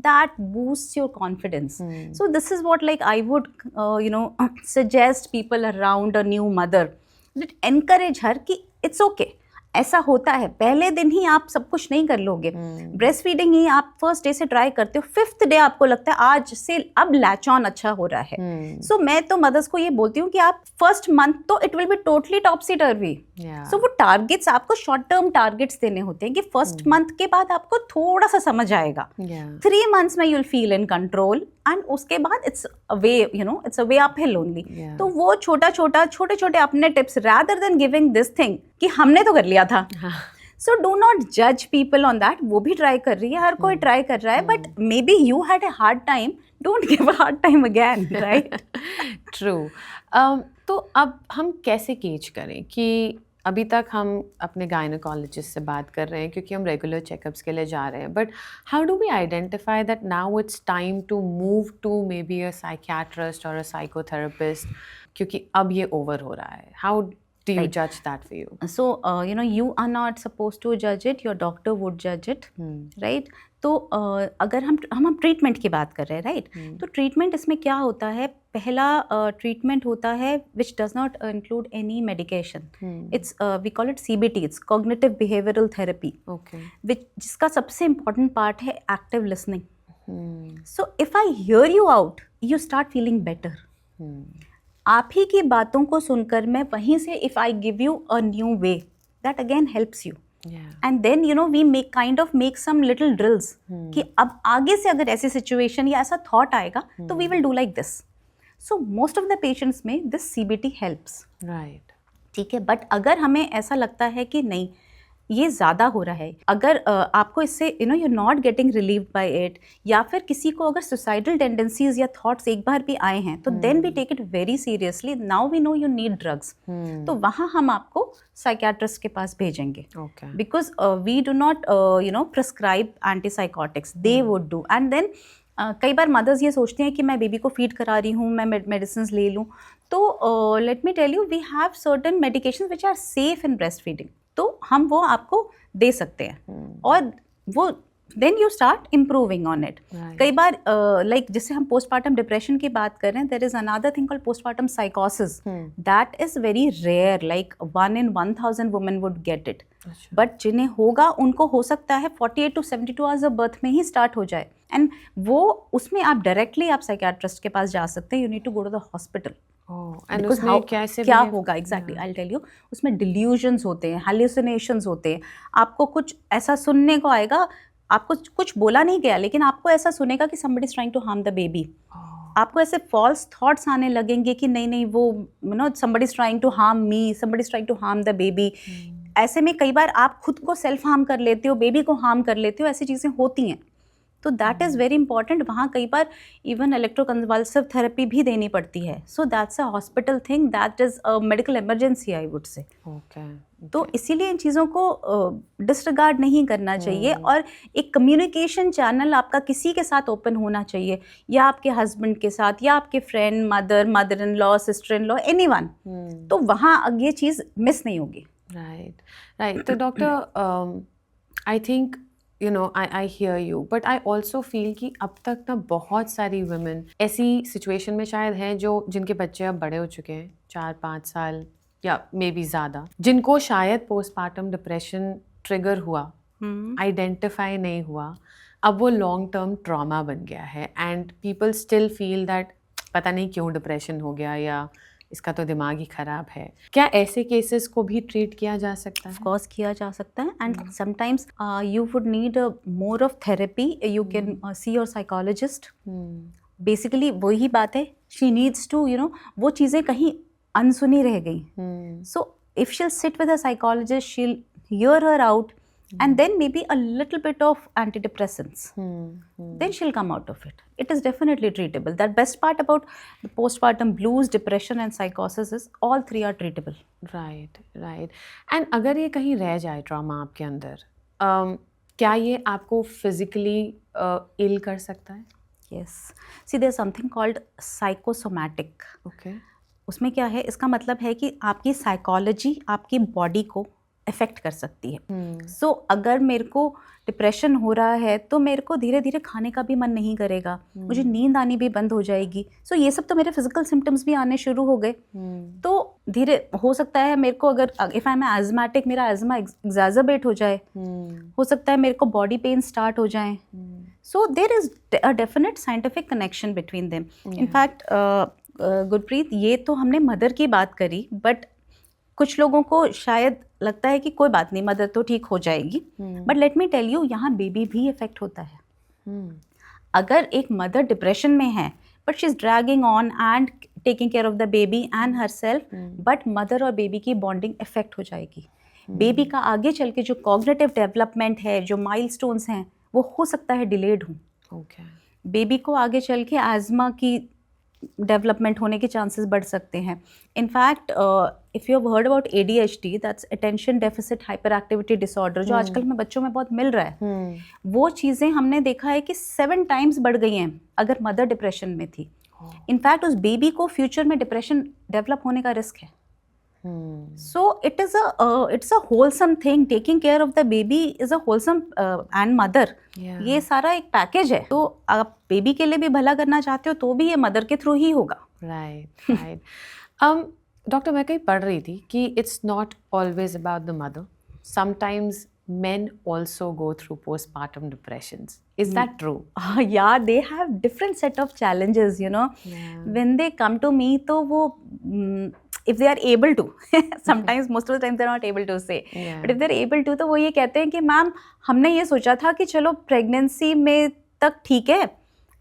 that boosts your confidence. So this is what like I would you know, suggest people around a new mother, that encourage her कि it's okay. ऐसा होता है, पहले दिन ही आप सब कुछ नहीं कर लोगे. ब्रेस्ट फीडिंग ही आप फर्स्ट डे से ट्राई करते हो, 5th डे आपको लगता है आज से अब लैच ऑन अच्छा हो रहा है. सो मैं तो मदर्स को ये बोलती हूँ कि आप फर्स्ट मंथ तो इट विल बी टोटली टॉपसी टर्वी. सो वो टारगेट्स आपको शॉर्ट टर्म टारगेट्स देने होते हैं कि फर्स्ट मंथ के बाद आपको थोड़ा सा समझ आएगा. 3 months में you will feel in control, and उसके बाद it's a way, you know, it's a way uphill only. तो वो छोटे छोटे अपने tips, rather than giving this thing कि हमने तो कर लिया था. सो डू नॉट जज पीपल ऑन दैट. वो भी ट्राई कर रही है, हर कोई ट्राई कर रहा है, but may be you had a hard time, don't give a hard time again, right? True. तो अब हम कैसे गेज करें कि अभी तक हम अपने गायनोकोलॉजिस्ट से बात कर रहे हैं क्योंकि हम रेगुलर चेकअप्स के लिए जा रहे हैं, but how do we identify that now it's time to move to maybe a psychiatrist और अ साइकोथेरेपिस्ट, क्योंकि अब ये ओवर हो रहा है? How do you judge that for you? So you know, you are not supposed to judge it, your doctor would judge it. Right? तो अगर हम ट्रीटमेंट की बात कर रहे हैं, राइट? तो ट्रीटमेंट इसमें क्या होता है? पहला ट्रीटमेंट होता है which does not include any medication. It's we call it CBT, it's cognitive behavioural therapy. जिसका सबसे इम्पॉर्टेंट पार्ट है active listening. So if I hear you out, you start feeling better. आप ही की बातों को सुनकर मैं वहीं से if I give you a new way, that again helps you. And then you know we make kind of make some little drills कि अब आगे से अगर ऐसी सिचुएशन या ऐसा थॉट आएगा तो we will do like this. So most of the patients में दिस CBT हेल्प्स, राइट? ठीक है. बट अगर हमें ऐसा लगता है कि नहीं ये ज़्यादा हो रहा है, अगर आपको इससे you know you not getting relieve by it, या फिर किसी को अगर सुसाइडल टेंडेंसीज या थॉट्स एक बार भी आए हैं, तो then we take it very seriously. Now we know you need drugs. तो वहाँ हम आपको साइकियाट्रिस्ट के पास भेजेंगे, because we do not you know prescribe antipsychotics, they would do. And then कई बार मदर्स ये सोचते हैं कि मैं बेबी को फीड करा रही हूँ, मैं मेडिसिन ले लूँ. तो let me tell you, we have certain medications which are safe in breast feeding. तो हम वो आपको दे सकते हैं और वो then you start improving on it. कई बार लाइक जैसे हम पोस्टपार्टम डिप्रेशन की बात कर रहे हैं, there is another thing called postpartum साइकोसिस. That is very rare, like 1 in 1000 women would get it. But जिन्हें होगा उनको हो सकता है 48 to 72 आवर्स ऑफ बर्थ में ही स्टार्ट हो जाए. एंड वो उसमें आप डायरेक्टली आप साइकियाट्रिस्ट के पास जा सकते हैं. You need to go to the hospital. क्या होगा एग्जैक्टली, आई टेल यू. उसमें डिल्यूजन्स होते हैं, हेलुसिनेशंस होते हैं. आपको कुछ ऐसा सुनने को आएगा, आपको कुछ बोला नहीं गया लेकिन आपको ऐसा सुनेगा कि somebody is trying to harm the baby. आपको ऐसे फॉल्स थॉट्स आने लगेंगे कि नहीं वो you know somebody is trying to harm me, somebody is trying to harm the baby. ऐसे में कई बार आप खुद को सेल्फ हार्म कर लेते हो, बेबी को हार्म कर लेते हो, ऐसी चीज़ें होती हैं. तो दैट इज़ वेरी इंपॉर्टेंट. वहाँ कई बार इवन इलेक्ट्रोकन्वल्सिव थेरेपी भी देनी पड़ती है. So that's a hospital thing, that is a medical emergency I would से. तो इसीलिए इन चीज़ों को डिसरिगार्ड नहीं करना चाहिए. और एक कम्युनिकेशन चैनल आपका किसी के साथ ओपन होना चाहिए, या आपके हस्बैंड के साथ, या आपके friend, mother in law, sister in law, anyone. तो वहाँ ये चीज़ मिस नहीं होगी. राइट. तो doctor, I think you know I hear you, but I also feel कि अब तक ना बहुत सारी वुमेन ऐसी सिचुएशन में शायद हैं जो जिनके बच्चे अब बड़े हो चुके हैं, 4-5 साल या मे बी ज़्यादा, जिनको शायद पोस्टमार्टम डिप्रेशन ट्रिगर हुआ, आइडेंटिफाई नहीं हुआ, अब वो लॉन्ग टर्म ट्रॉमा बन गया है and people still feel that पता नहीं क्यों डिप्रेशन हो गया या इसका तो दिमाग ही खराब है। क्या ऐसे केसेस को भी ट्रीट किया जा सकता है? ऑफ कोर्स किया जा सकता है, and sometimes you would need more of therapy, you can see your psychologist. Basically वही बात है, she needs to you know, वो चीज़ें कहीं अनसुनी रह गई, so if she'll sit with a psychologist, she'll hear her out, and then maybe a little bit of antidepressants, then she'll come out of it. It is definitely treatable. The best part about the postpartum blues, depression and psychosis is all three are treatable. Right right. And अगर ये कहीं रह जाए trauma आपके अंदर, क्या ये आपको फिजिकली इल कर सकता है? Yes. See, there's something called psychosomatic. Okay. उसमें क्या है, इसका मतलब है कि आपकी साइकोलॉजी आपकी बॉडी को अफेक्ट कर सकती है। सो अगर मेरे को डिप्रेशन हो रहा है तो मेरे को धीरे धीरे खाने का भी मन नहीं करेगा, मुझे नींद आनी भी बंद हो जाएगी। सो ये सब तो मेरे फिजिकल सिम्टम्स भी आने शुरू हो गए। तो धीरे हो सकता है मेरे को, अगर इफ आई एम एजमेटिक, मेरा एजमा एग्जैजर्बेट हो जाए, हो सकता है मेरे को बॉडी पेन स्टार्ट हो जाए। So there is a definite scientific connection between them. In fact Gurpreet, ये तो हमने मदर की बात करी, बट कुछ लोगों को शायद लगता है कि कोई बात नहीं, मदर तो ठीक हो जाएगी, but let me tell you, यहाँ बेबी भी इफेक्ट होता है। अगर एक मदर डिप्रेशन में है but she is dragging on and taking care of the baby and her self, but mother और बेबी की बॉन्डिंग इफेक्ट हो जाएगी। बेबी का आगे चल के जो कॉग्निटिव डेवलपमेंट है, जो माइलस्टोन्स हैं, वो हो सकता है डिलेड हो। बेबी को आगे चल के एज़मा की डेवलपमेंट होने के चांसेस बढ़ सकते हैं। In fact if you have heard about ADHD, that's attention deficit hyper activity disorder, जो आजकल में बच्चों में बहुत मिल रहा है, वो चीज़ें हमने देखा है कि 7 टाइम्स बढ़ गई हैं अगर मदर डिप्रेशन में थी। इनफैक्ट उस बेबी को फ्यूचर में डिप्रेशन डेवलप होने का रिस्क है। So it's a wholesome thing. Taking care of the baby is a wholesome and mother. ये सारा एक पैकेज है। तो आप बेबी के लिए भी भला करना चाहते हो तो भी ये मदर के थ्रू ही होगा। Right right. डॉक्टर, मैं कहीं पढ़ रही थी कि it's not always about the mother, sometimes men also go through postpartum depressions. Is that true? Yeah, they have different set of challenges, you know. When they come to me, तो वो if they are able to, sometimes most of the time they're not able to say, but if they're able to, तो वो ये कहते हैं कि ma'am हमने ये सोचा था कि चलो प्रेगनेंसी में तक ठीक है,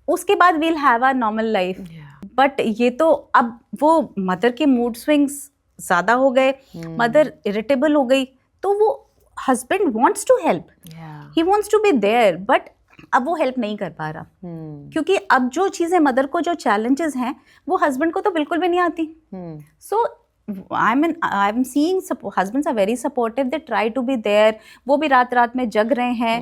उसके बाद we'll have a normal life. But ये तो अब वो मदर के मूड स्विंग्स ज़्यादा हो गए, मदर इरिटेबल हो गई, तो वो husband wants to help, he wants to be there, but अब वो हेल्प नहीं कर पा रहा, क्योंकि अब जो चीज़ें मदर को, जो चैलेंजेस हैं, वो हस्बैंड को तो बिल्कुल भी नहीं आती। So I am seeing husbands are very supportive, they try to be there, वो भी रात रात में जग रहे हैं,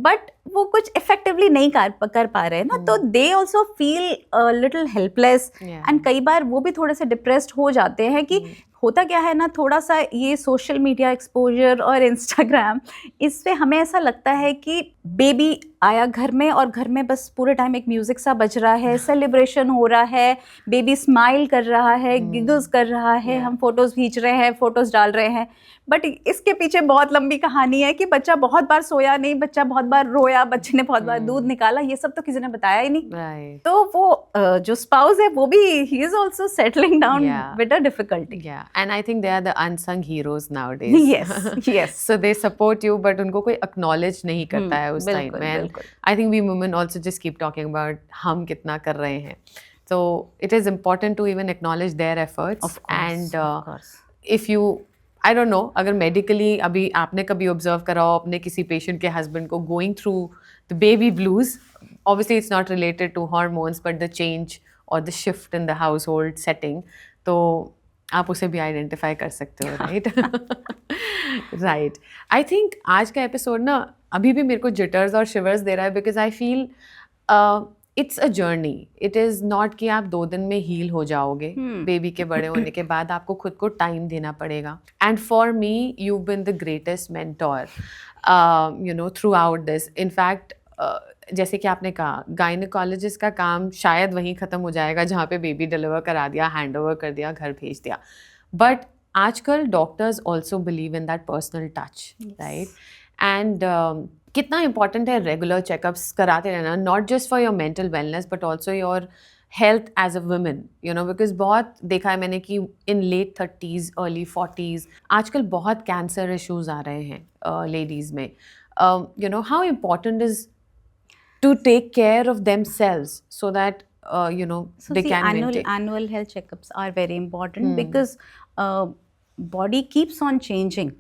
बट वो कुछ इफेक्टिवली नहीं कर पा रहे हैं ना, तो they also feel little helpless, and कई बार वो भी थोड़े से डिप्रेस्ड हो जाते हैं कि होता क्या है ना, थोड़ा सा ये सोशल मीडिया एक्सपोजर और इंस्टाग्राम, इससे हमें ऐसा लगता है कि बेबी आया घर में और घर में बस पूरे टाइम एक म्यूजिक सा बज रहा है, सेलिब्रेशन हो रहा है, बेबी स्माइल कर रहा है, गिगल्स कर रहा है, हम फोटोज खींच रहे हैं, फोटोज डाल रहे हैं, बट इसके पीछे बहुत लंबी कहानी है कि बच्चा बहुत बार सोया नहीं, बच्चा बहुत बार रोया, बच्चे ने बहुत बार दूध निकाला, ये सब तो किसी ने बताया ही नहीं। तो वो जो स्पाउस है वो भी, he is also settling down with a difficulty. And I think they are the unsung heroes nowadays. Yes. So they support you, but उनको कोई acknowledge नहीं करता है उस time में. I think we women also just keep talking about हम कितना कर रहे हैं. So it is important to even acknowledge their efforts. Of course, and of course. If you, I don't know, अगर medically अभी आपने कभी observe करा हो अपने किसी patient के husband को going through the baby blues, obviously it's not related to hormones, but the change or the shift in the household setting. तो आप उसे भी आइडेंटिफाई कर सकते हो, राइट? राइट। आई थिंक आज का एपिसोड ना अभी भी मेरे को जिटर्स और शिवर्स दे रहा है, because I feel it's a journey. It is not कि आप 2 दिन में हील हो जाओगे. बेबी के बड़े होने के बाद आपको खुद को टाइम देना पड़ेगा. And for me you been the greatest mentor through out this. In fact जैसे कि आपने कहा, गायनेकोलॉजिस्ट का काम शायद वहीं ख़त्म हो जाएगा जहाँ पे बेबी डिलीवर करा दिया, हैंड ओवर कर दिया, घर भेज दिया. बट आजकल doctors also believe in that personal touch, right? And कितना इम्पॉर्टेंट है रेगुलर चेकअप्स कराते रहना, not just for your mental wellness but also your health as a women, because बहुत देखा है मैंने कि इन लेट 30s अर्ली 40s आजकल बहुत कैंसर इश्यूज आ रहे हैं लेडीज़ में. How important is to take care of themselves so that So they see, can annual health checkups are very important because body keeps on changing.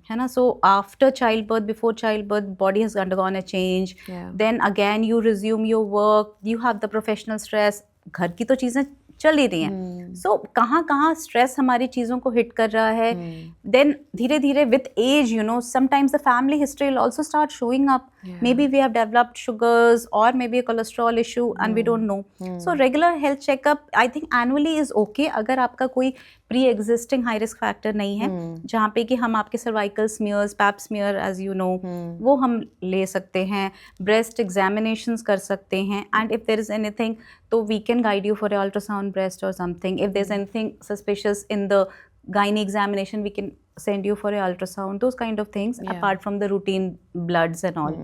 है ना? So after childbirth, before childbirth, body has undergone a change. Yeah. Then again you resume your work. You have the professional stress. घर की तो चीज़ें चल ही रही हैं. सो कहाँ कहाँ स्ट्रेस हमारी चीज़ों को हिट कर रहा है. देन धीरे धीरे with age sometimes the family history will also start showing up. Maybe we have developed sugars or maybe a cholesterol issue and we don't know. So regular health checkup I think annually is okay अगर आपका कोई pre-existing high risk factor नहीं है, जहाँ पे कि हम आपके cervical smears, pap smear as you know, वो हम ले सकते हैं, breast examinations कर सकते हैं, and if there is anything तो we can guide you for a ultrasound breast or something. If there's anything suspicious in the gynae examination we can send you for a ultrasound, those kind of things, apart from the routine bloods and all.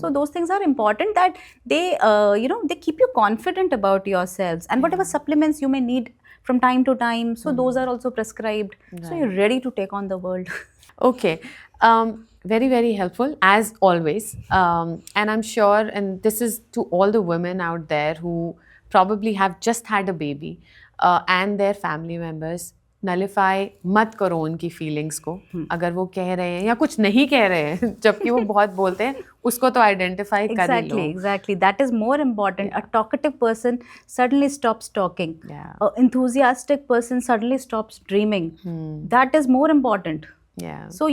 So those things are important that they they keep you confident about yourselves, and whatever supplements you may need from time to time, so those are also prescribed. So you're ready to take on the world. Okay. Very, very helpful as always. And I'm sure, and this is to all the women out there who probably have just had a baby and their family members. Nullify मत करो उनकी feelings को. अगर वो कह रहे हैं या कुछ नहीं कह रहे हैं जबकि वो बहुत बोलते हैं, उसको तो आइडेंटिफाई कर ही लो. Exactly. That is more important. A talkative person suddenly stops talking. An enthusiastic person suddenly stops dreaming. That is more important. So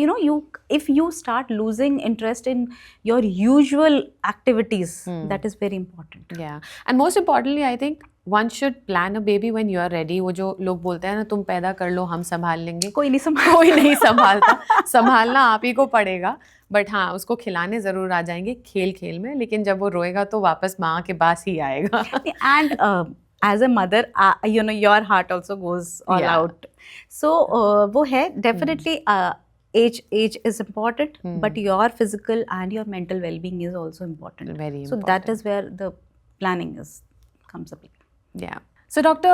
if you start losing interest in your usual activities, that is very important. And most importantly I think one should plan a baby when you are ready. वो जो लोग बोलते हैं ना, तुम पैदा कर लो हम संभाल लेंगे, कोई नहीं संभालता. संभालना आप ही को पड़ेगा. बट हाँ, उसको खिलाने ज़रूर आ जाएंगे खेल खेल में, लेकिन जब वो रोएगा तो वापस माँ के पास ही आएगा. And as a mother, your heart also goes all out. So वो है definitely age is important, but your physical and your mental well-being is also important. Very important. So that is where the planning comes up. So doctor,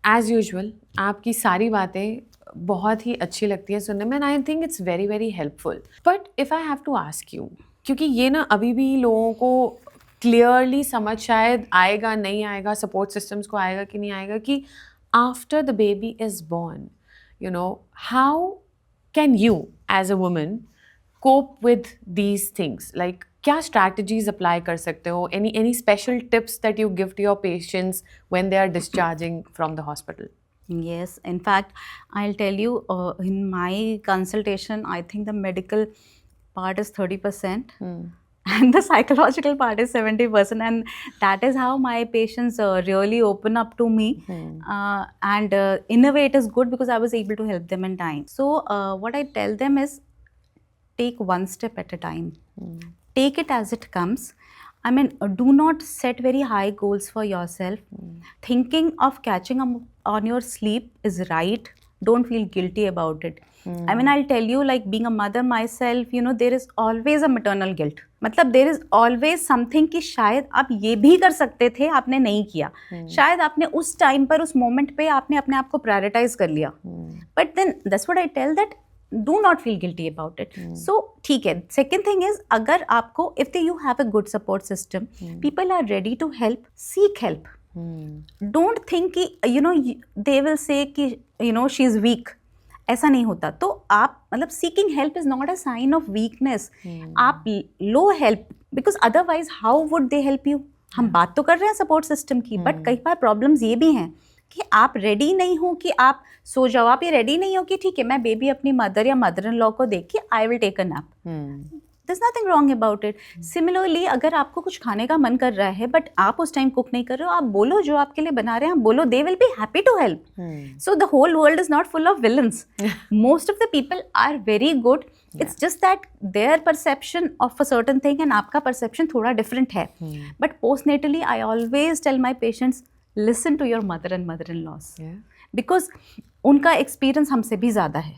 as usual, आपकी सारी बातें बहुत ही अच्छी लगती है सुनने में, and I think it's very very helpful. But if I have to ask you, क्योंकि ये ना अभी भी लोगों को क्लियरली समझ शायद आएगा नहीं आएगा, सपोर्ट सिस्टम्स को आएगा कि नहीं आएगा, कि after the baby is born how can you as a woman cope with these things. Like क्या स्ट्रैटेजीज अप्लाई कर सकते हो? Any special tips that you give to your patients when they are discharging from the hospital? Yes, in fact, I'll tell you, in my consultation, I think the medical part is 30%. And the psychological part is 70%, and that is how my patients really open up to me. And in a way it is good because I was able to help them in time. So what I tell them is, take one step at a time. Take it as it comes. I mean, do not set very high goals for yourself. Thinking of catching up on your sleep is right. Don't feel guilty about it. I mean, I'll tell you, like being a mother myself, there is always a maternal guilt. मतलब there is always something कि शायद आप ये भी कर सकते थे, आपने नहीं किया. शायद आपने उस टाइम पर, उस मोमेंट पे आपने अपने आप को प्रायोरिटाइज कर लिया. But then that's what I tell, that do not feel guilty about it. So ठीक है. Second thing is, अगर आपको, if you have a good support system, people are ready to help, seek help. Don't think कि they will say कि she is weak. ऐसा नहीं होता. तो आप मतलब seeking help is not a sign of weakness. आप लो help, because otherwise how would they help you? हम बात तो कर रहे हैं सपोर्ट सिस्टम की, बट कई बार प्रॉब्लम्स ये भी हैं कि आप रेडी नहीं हो कि आप सो जाओ. आप ये रेडी नहीं हो कि ठीक है मैं बेबी अपनी मदर या मदर इन लॉ को देख के I will take a nap. there's nothing wrong about it. Similarly, अगर आपको कुछ खाने का मन कर रहा है बट आप उस टाइम कुक नहीं कर रहे हो, आप बोलो जो आपके लिए बना रहे हैं, आप बोलो, they will be happy to help. So the whole world is not full of villains. Most of the people are very good. It's just that their perception of a certain thing and आपका perception थोड़ा different है. But postnatally, I always tell my patients, listen to your mother and mother-in-laws. Because उनका experience हमसे भी ज़्यादा है.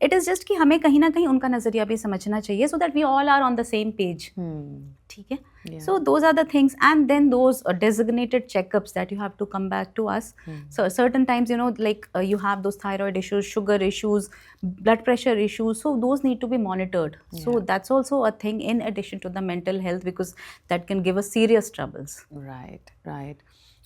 It is just कि हमें कहीं ना कहीं उनका नज़रिया भी समझना चाहिए so that we all are on the same page. ठीक है. So those are the things, and then those designated checkups that you have to come back to us. So certain times, you know, like you have those thyroid issues, sugar issues, blood pressure issues, so those need to be monitored. So that's also a thing in addition to the mental health, because that can give us serious troubles. Right.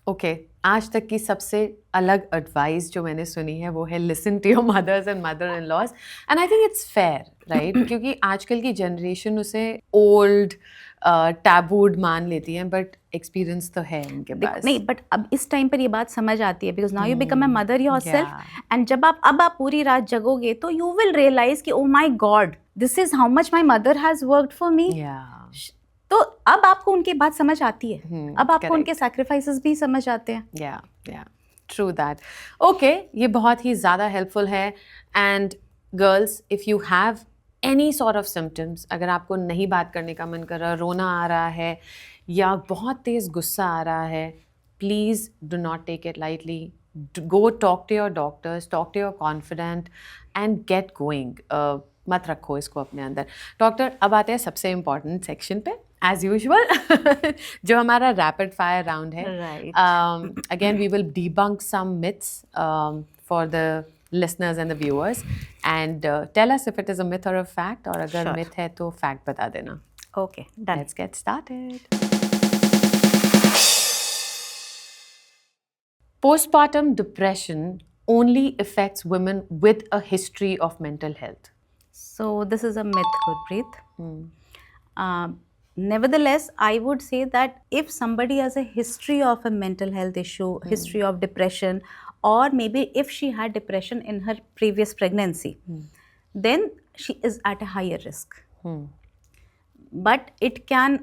Okay, आज तक की सबसे अलग advice जो मैंने सुनी है वो है listen to your mothers and mother in laws, and I think it's fair, right? क्योंकि आजकल की जनरेशन उसे ओल्ड टैबूड मान लेती है, बट एक्सपीरियंस तो है उनके पास. नहीं, बट अब इस टाइम पर ये बात समझ आती है, because now you become a mother yourself, and जब आप पूरी रात जगोगे तो यू विल रियलाइज कि oh my God, this is how much my mother has worked for me. तो अब आपको उनकी बात समझ आती है, अब आपको उनके सैक्रिफाइसेस भी समझ आते हैं. या ट्रू दैट. ओके, ये बहुत ही ज़्यादा हेल्पफुल है. And girls, if you have any sort of symptoms, अगर आपको नहीं बात करने का मन कर रहा, रोना आ रहा है या बहुत तेज़ गुस्सा आ रहा है, please do not take it lightly. Go talk to your doctors, talk to your confident and get going. मत रखो इसको अपने अंदर. डॉक्टर, अब आते हैं सबसे इम्पॉर्टेंट सेक्शन पे, एज यूजुअल, जो हमारा रैपिड फायर राउंड है. Again we will debunk some myths for the listeners and the viewers, and tell us if it is a myth or a fact, और अगर myth है तो fact बता देना. Okay, done. Let's get started. Postpartum depression only affects women with a history of mental health. So this is a myth, Gurpreet. Nevertheless, I would say that if somebody has a history of a mental health issue, history of depression, or maybe if she had depression in her previous pregnancy, then she is at a higher risk. But it can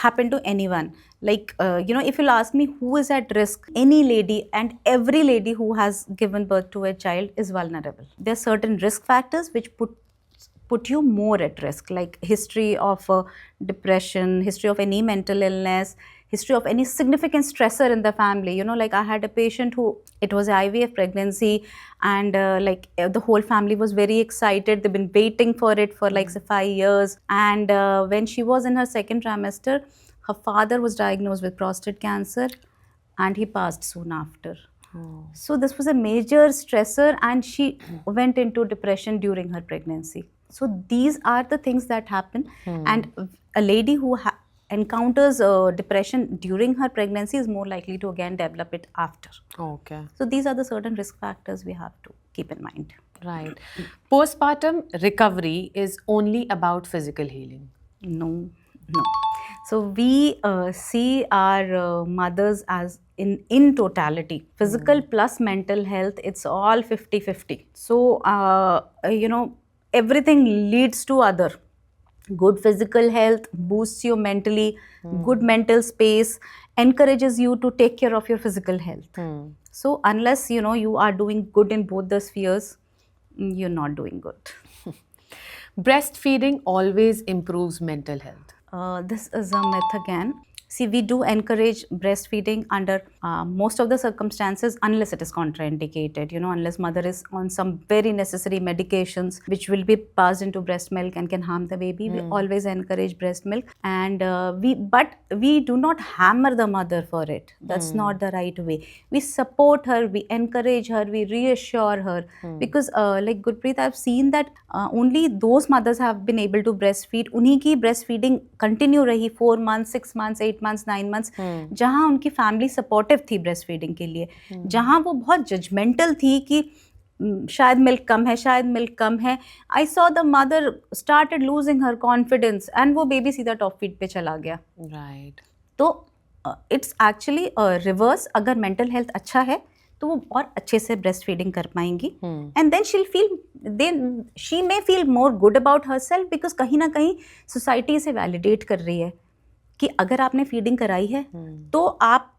happen to anyone. Like, if you'll ask me who is at risk, any lady and every lady who has given birth to a child is vulnerable. There are certain risk factors which put you more at risk, like history of depression, history of any mental illness, history of any significant stressor in the family. Like I had a patient who, it was IVF pregnancy, and the whole family was very excited. They've been waiting for it for say 5 years. And when she was in her second trimester, her father was diagnosed with prostate cancer and he passed soon after. So this was a major stressor, and she went into depression during her pregnancy. So these are the things that happen. And a lady who encounters depression during her pregnancy is more likely to again develop it after. Okay. So these are the certain risk factors we have to keep in mind. Right. Postpartum recovery is only about physical healing. No. So we see our mothers as in totality, physical plus mental health, it's all 50-50. So, everything leads to other. Good physical health boosts you mentally, good mental space encourages you to take care of your physical health. So unless you are doing good in both the spheres, you're not doing good. Breastfeeding always improves mental health. This is a myth again. See, we do encourage breastfeeding under most of the circumstances, unless it is contraindicated, unless mother is on some very necessary medications which will be passed into breast milk and can harm the baby. We always encourage breast milk, and we do not hammer the mother for it. That's not the right way. We support her, we encourage her, we reassure her, because like Gurpreet, I've seen that only those mothers have been able to breastfeed. उन्हीं की breastfeeding continue रही 4 months, 6 months, 8 months, 9 months, जहाँ उनकी family supportive थी breast feeding के लिए, जहाँ वो बहुत जजमेंटल थी कि शायद मिल्क कम है, शायद मिल्क कम है. I saw the mother started losing her confidence, and वो बेबी सीधा टॉप फीड पे चला गया. राइट. तो इट्स एक्चुअली रिवर्स. अगर मेंटल हेल्थ अच्छा है तो वो और अच्छे से ब्रेस्ट फीडिंग कर पाएंगी and then she may feel more good about her self, because कहीं ना कहीं सोसाइटी इसे वैलिडेट कर रही है कि अगर आपने फीडिंग कराई है तो आप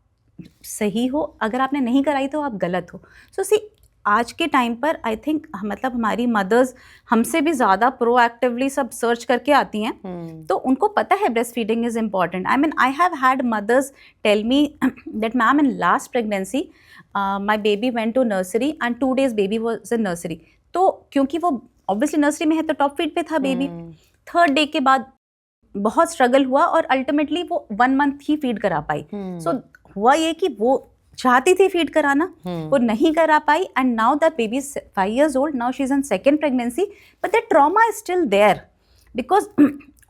सही हो, अगर आपने नहीं कराई तो आप गलत हो. सो सी आज के टाइम पर आई थिंक मतलब हमारी मदर्स हमसे भी ज़्यादा प्रोएक्टिवली सब सर्च करके आती हैं, तो उनको पता है breast feeding is important. I mean I have had mothers tell me that ma'am in last pregnancy my baby went to nursery and 2 days baby was in nursery. तो क्योंकि वो ऑब्वियसली नर्सरी में है तो टॉप फीड पे था baby. 3rd day के बाद बहुत स्ट्रगल हुआ और अल्टीमेटली वो 1 month ही फीड करा पाई. सो हुआ ये कि वो चाहती थी फीड कराना, वो नहीं करा पाई and now that baby is 5 years old, नाउ शी इज इन 2nd pregnancy, but that trauma is still there because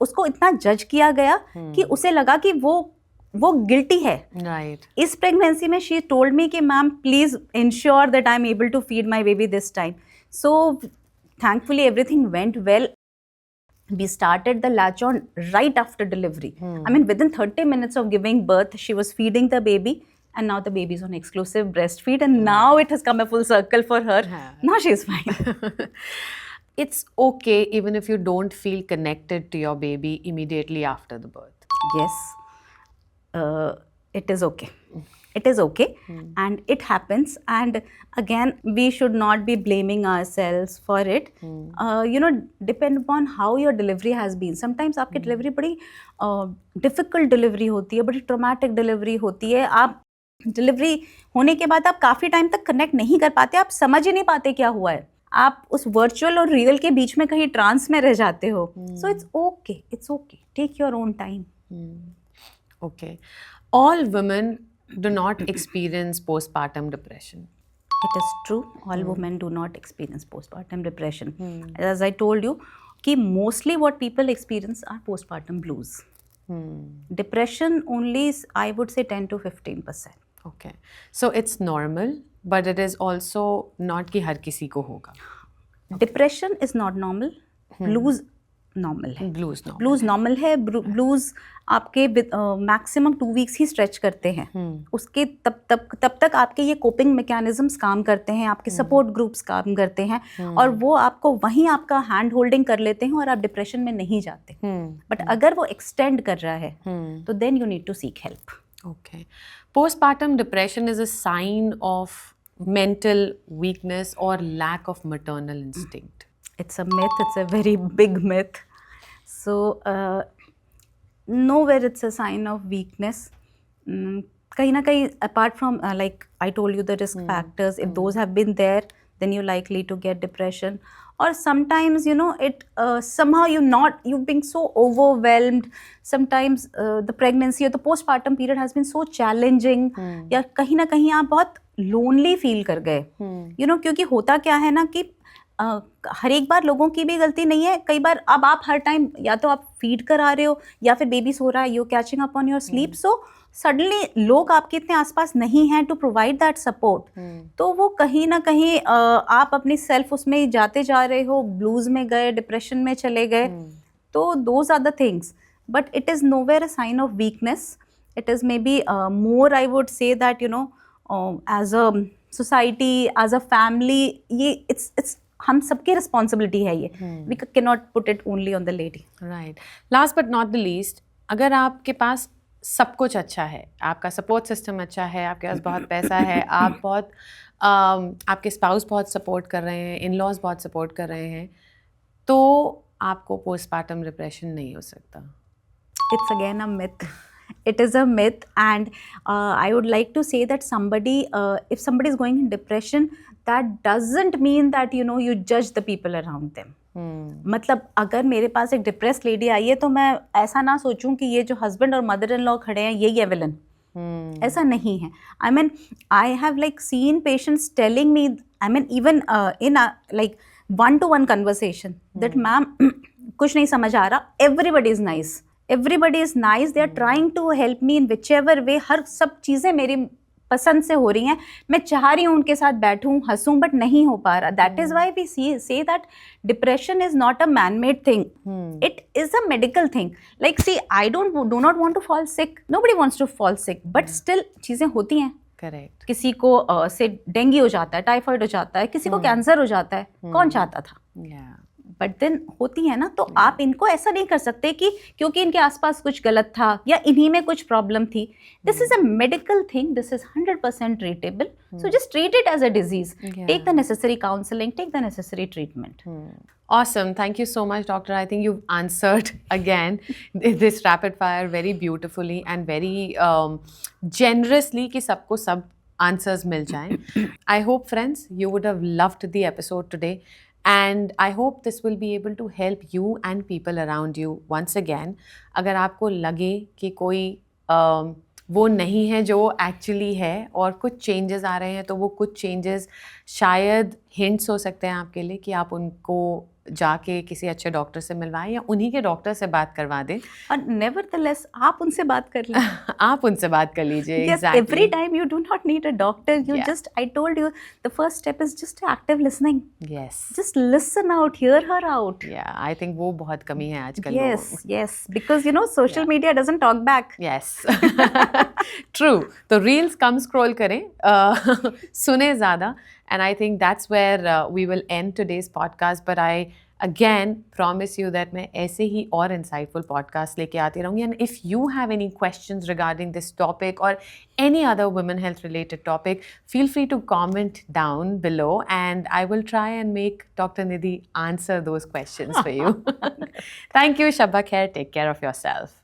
उसको इतना जज किया गया कि उसे लगा कि वो गिल्टी है. राइट. इस प्रेगनेंसी में शी टोल्ड मी कि ma'am please ensure that I am able to feed my baby this time. So thankfully everything went well. We started the latch on right after delivery. I mean, within 30 minutes of giving birth, she was feeding the baby, and now the baby is on exclusive breastfeed, and now it has come a full circle for her. Now she is fine. It's okay even if you don't feel connected to your baby immediately after the birth. Yes, it is okay. It is okay, and it happens. And again, we should not be blaming ourselves for it. Depend upon how your delivery has been. Sometimes आपकी delivery बड़ी difficult delivery होती है, बड़ी traumatic delivery होती है. आप delivery होने के बाद आप काफ़ी टाइम तक connect नहीं कर पाते, आप समझ ही नहीं पाते क्या हुआ है. आप उस virtual और real के बीच में कहीं trance में रह जाते हो. So it's okay. Take your own time. Okay. All women do not experience postpartum depression. It is true. All women do not experience postpartum depression. As I told you, कि mostly what people experience are postpartum blues. Depression only is, I would say, 10 to 15%. Okay. So it's normal, but it is also not कि हर किसी को होगा. Depression is not normal. Blues normal है. Blues normal है. Blues आपके maximum 2 weeks ही stretch करते हैं. उसके तब तक आपके ये कोपिंग मैकेनिज्म्स काम करते हैं, आपके सपोर्ट ग्रुप्स काम करते हैं, और वो आपको वहीं आपका हैंड होल्डिंग कर लेते हैं और आप डिप्रेशन में नहीं जाते. बट अगर वो एक्सटेंड कर रहा है तो then you need to seek help. Okay. Postpartum depression is a sign of mental weakness or lack of maternal instinct? It's a myth. It's a very big myth. So nowhere it's a sign of weakness. कहीं ना कहीं apart from like I told you the risk factors, if those have been there, then you're likely to get depression. Or sometimes, you know, it somehow you've been so overwhelmed. Sometimes the pregnancy or the postpartum period has been so challenging. या कहीं ना कहीं आप बहुत lonely feel कर गए. You know, क्योंकि होता क्या है ना कि हर एक बार लोगों की भी गलती नहीं है. कई बार अब आप हर टाइम या तो आप फीड करा रहे हो या फिर बेबी सो रहा है, you catching up on your sleep. So suddenly लोग आपके इतने आसपास नहीं हैं टू प्रोवाइड दैट सपोर्ट. तो वो कहीं ना कहीं आप अपनी सेल्फ उसमें जाते जा रहे हो, ब्लूज में गए, डिप्रेशन में चले गए. तो those are the things, but it is nowhere a sign of weakness. It is maybe more, I would say that, you know, as a society, as a family, ये it's हम सबकी responsibility है ये. We can not put it only on the lady. Right. Last but not the least, अगर आपके पास सब कुछ अच्छा है, आपका सपोर्ट सिस्टम अच्छा है, आपके पास बहुत पैसा है, आप बहुत आपके स्पाउस बहुत सपोर्ट कर रहे हैं, इन लॉज बहुत सपोर्ट कर रहे हैं, तो आपको पोस्टपार्टम डिप्रेशन नहीं हो सकता. It's again a myth. It is a myth, and I would like to say that if somebody is going in depression, that doesn't mean that, you know, you judge the people around them. मतलब अगर मेरे पास एक depress lady आई है तो मैं ऐसा ना सोचूं कि ये जो हस्बैंड और मदर इन लॉ खड़े हैं यही है विलन. ऐसा नहीं है. I mean I have like seen patients telling me, I mean even in like 1-to-1 conversation, that ma'am कुछ नहीं समझ आ रहा, everybody is nice, everybody is nice, they are trying to help me in which ever way. हर सब चीज़ें मेरी पसंद से हो रही हैं, मैं चाह रही हूँ उनके साथ बैठूँ, हंसूँ, बट नहीं हो पा रहा. That is why we say that depression is not a man made thing. It is a medical thing. Like see, I do not want to fall sick, nobody wants to fall sick, but still चीज़ें होती हैं. Correct. किसी को से dengue हो जाता है, typhoid हो जाता है, किसी को कैंसर हो जाता है, कौन चाहता था? या बट देन होती है ना, तो आप इनको ऐसा नहीं कर सकते कि क्योंकि इनके आसपास कुछ गलत था या इन्हीं में कुछ प्रॉब्लम थी. This is a medical thing, this is 100% treatable. So just treat it as a disease. Take the necessary counselling, take the necessary treatment. Awesome. Thank you so much, Doctor. I think you've answered again this rapid fire very beautifully and very generously कि सबको सब answers मिल जाएं. I hope, friends, you would have loved the episode today. And I hope this will be able to help you and people around you once again. अगर आपको लगे कि कोई वो नहीं है जो एक्चुअली है और कुछ चेंजेस आ रहे हैं, तो वो कुछ चेंजेस शायद हिंट्स हो सकते हैं आपके लिए कि आप उनको जाके किसी अच्छे डॉक्टर से मिलवाएं या उन्हीं के डॉक्टर से बात करवा दें. और नेवरदलेस आप उनसे बात कर लें. आप उनसे बात कर लीजिए. Yes, Exactly. every time you do not need a doctor. You Yeah. just, I told you, the first step is just active listening. Yes. Just listen out, hear her out. Yeah, I think वो बहुत कमी है आजकल. Yes, yes, because you know social media doesn't talk back. Yes. True. तो reels कम scroll करें, सुने ज़्यादा. And I think that's where we will end today's podcast. But I again promise you that मैं ऐसे ही और insightful podcast लेके आती रहूँगी. And if you have any questions regarding this topic or any other women health related topic, feel free to comment down below and I will try and make Dr. Nidhi answer those questions for you. Thank you, Shabba Khair. Take care of yourself.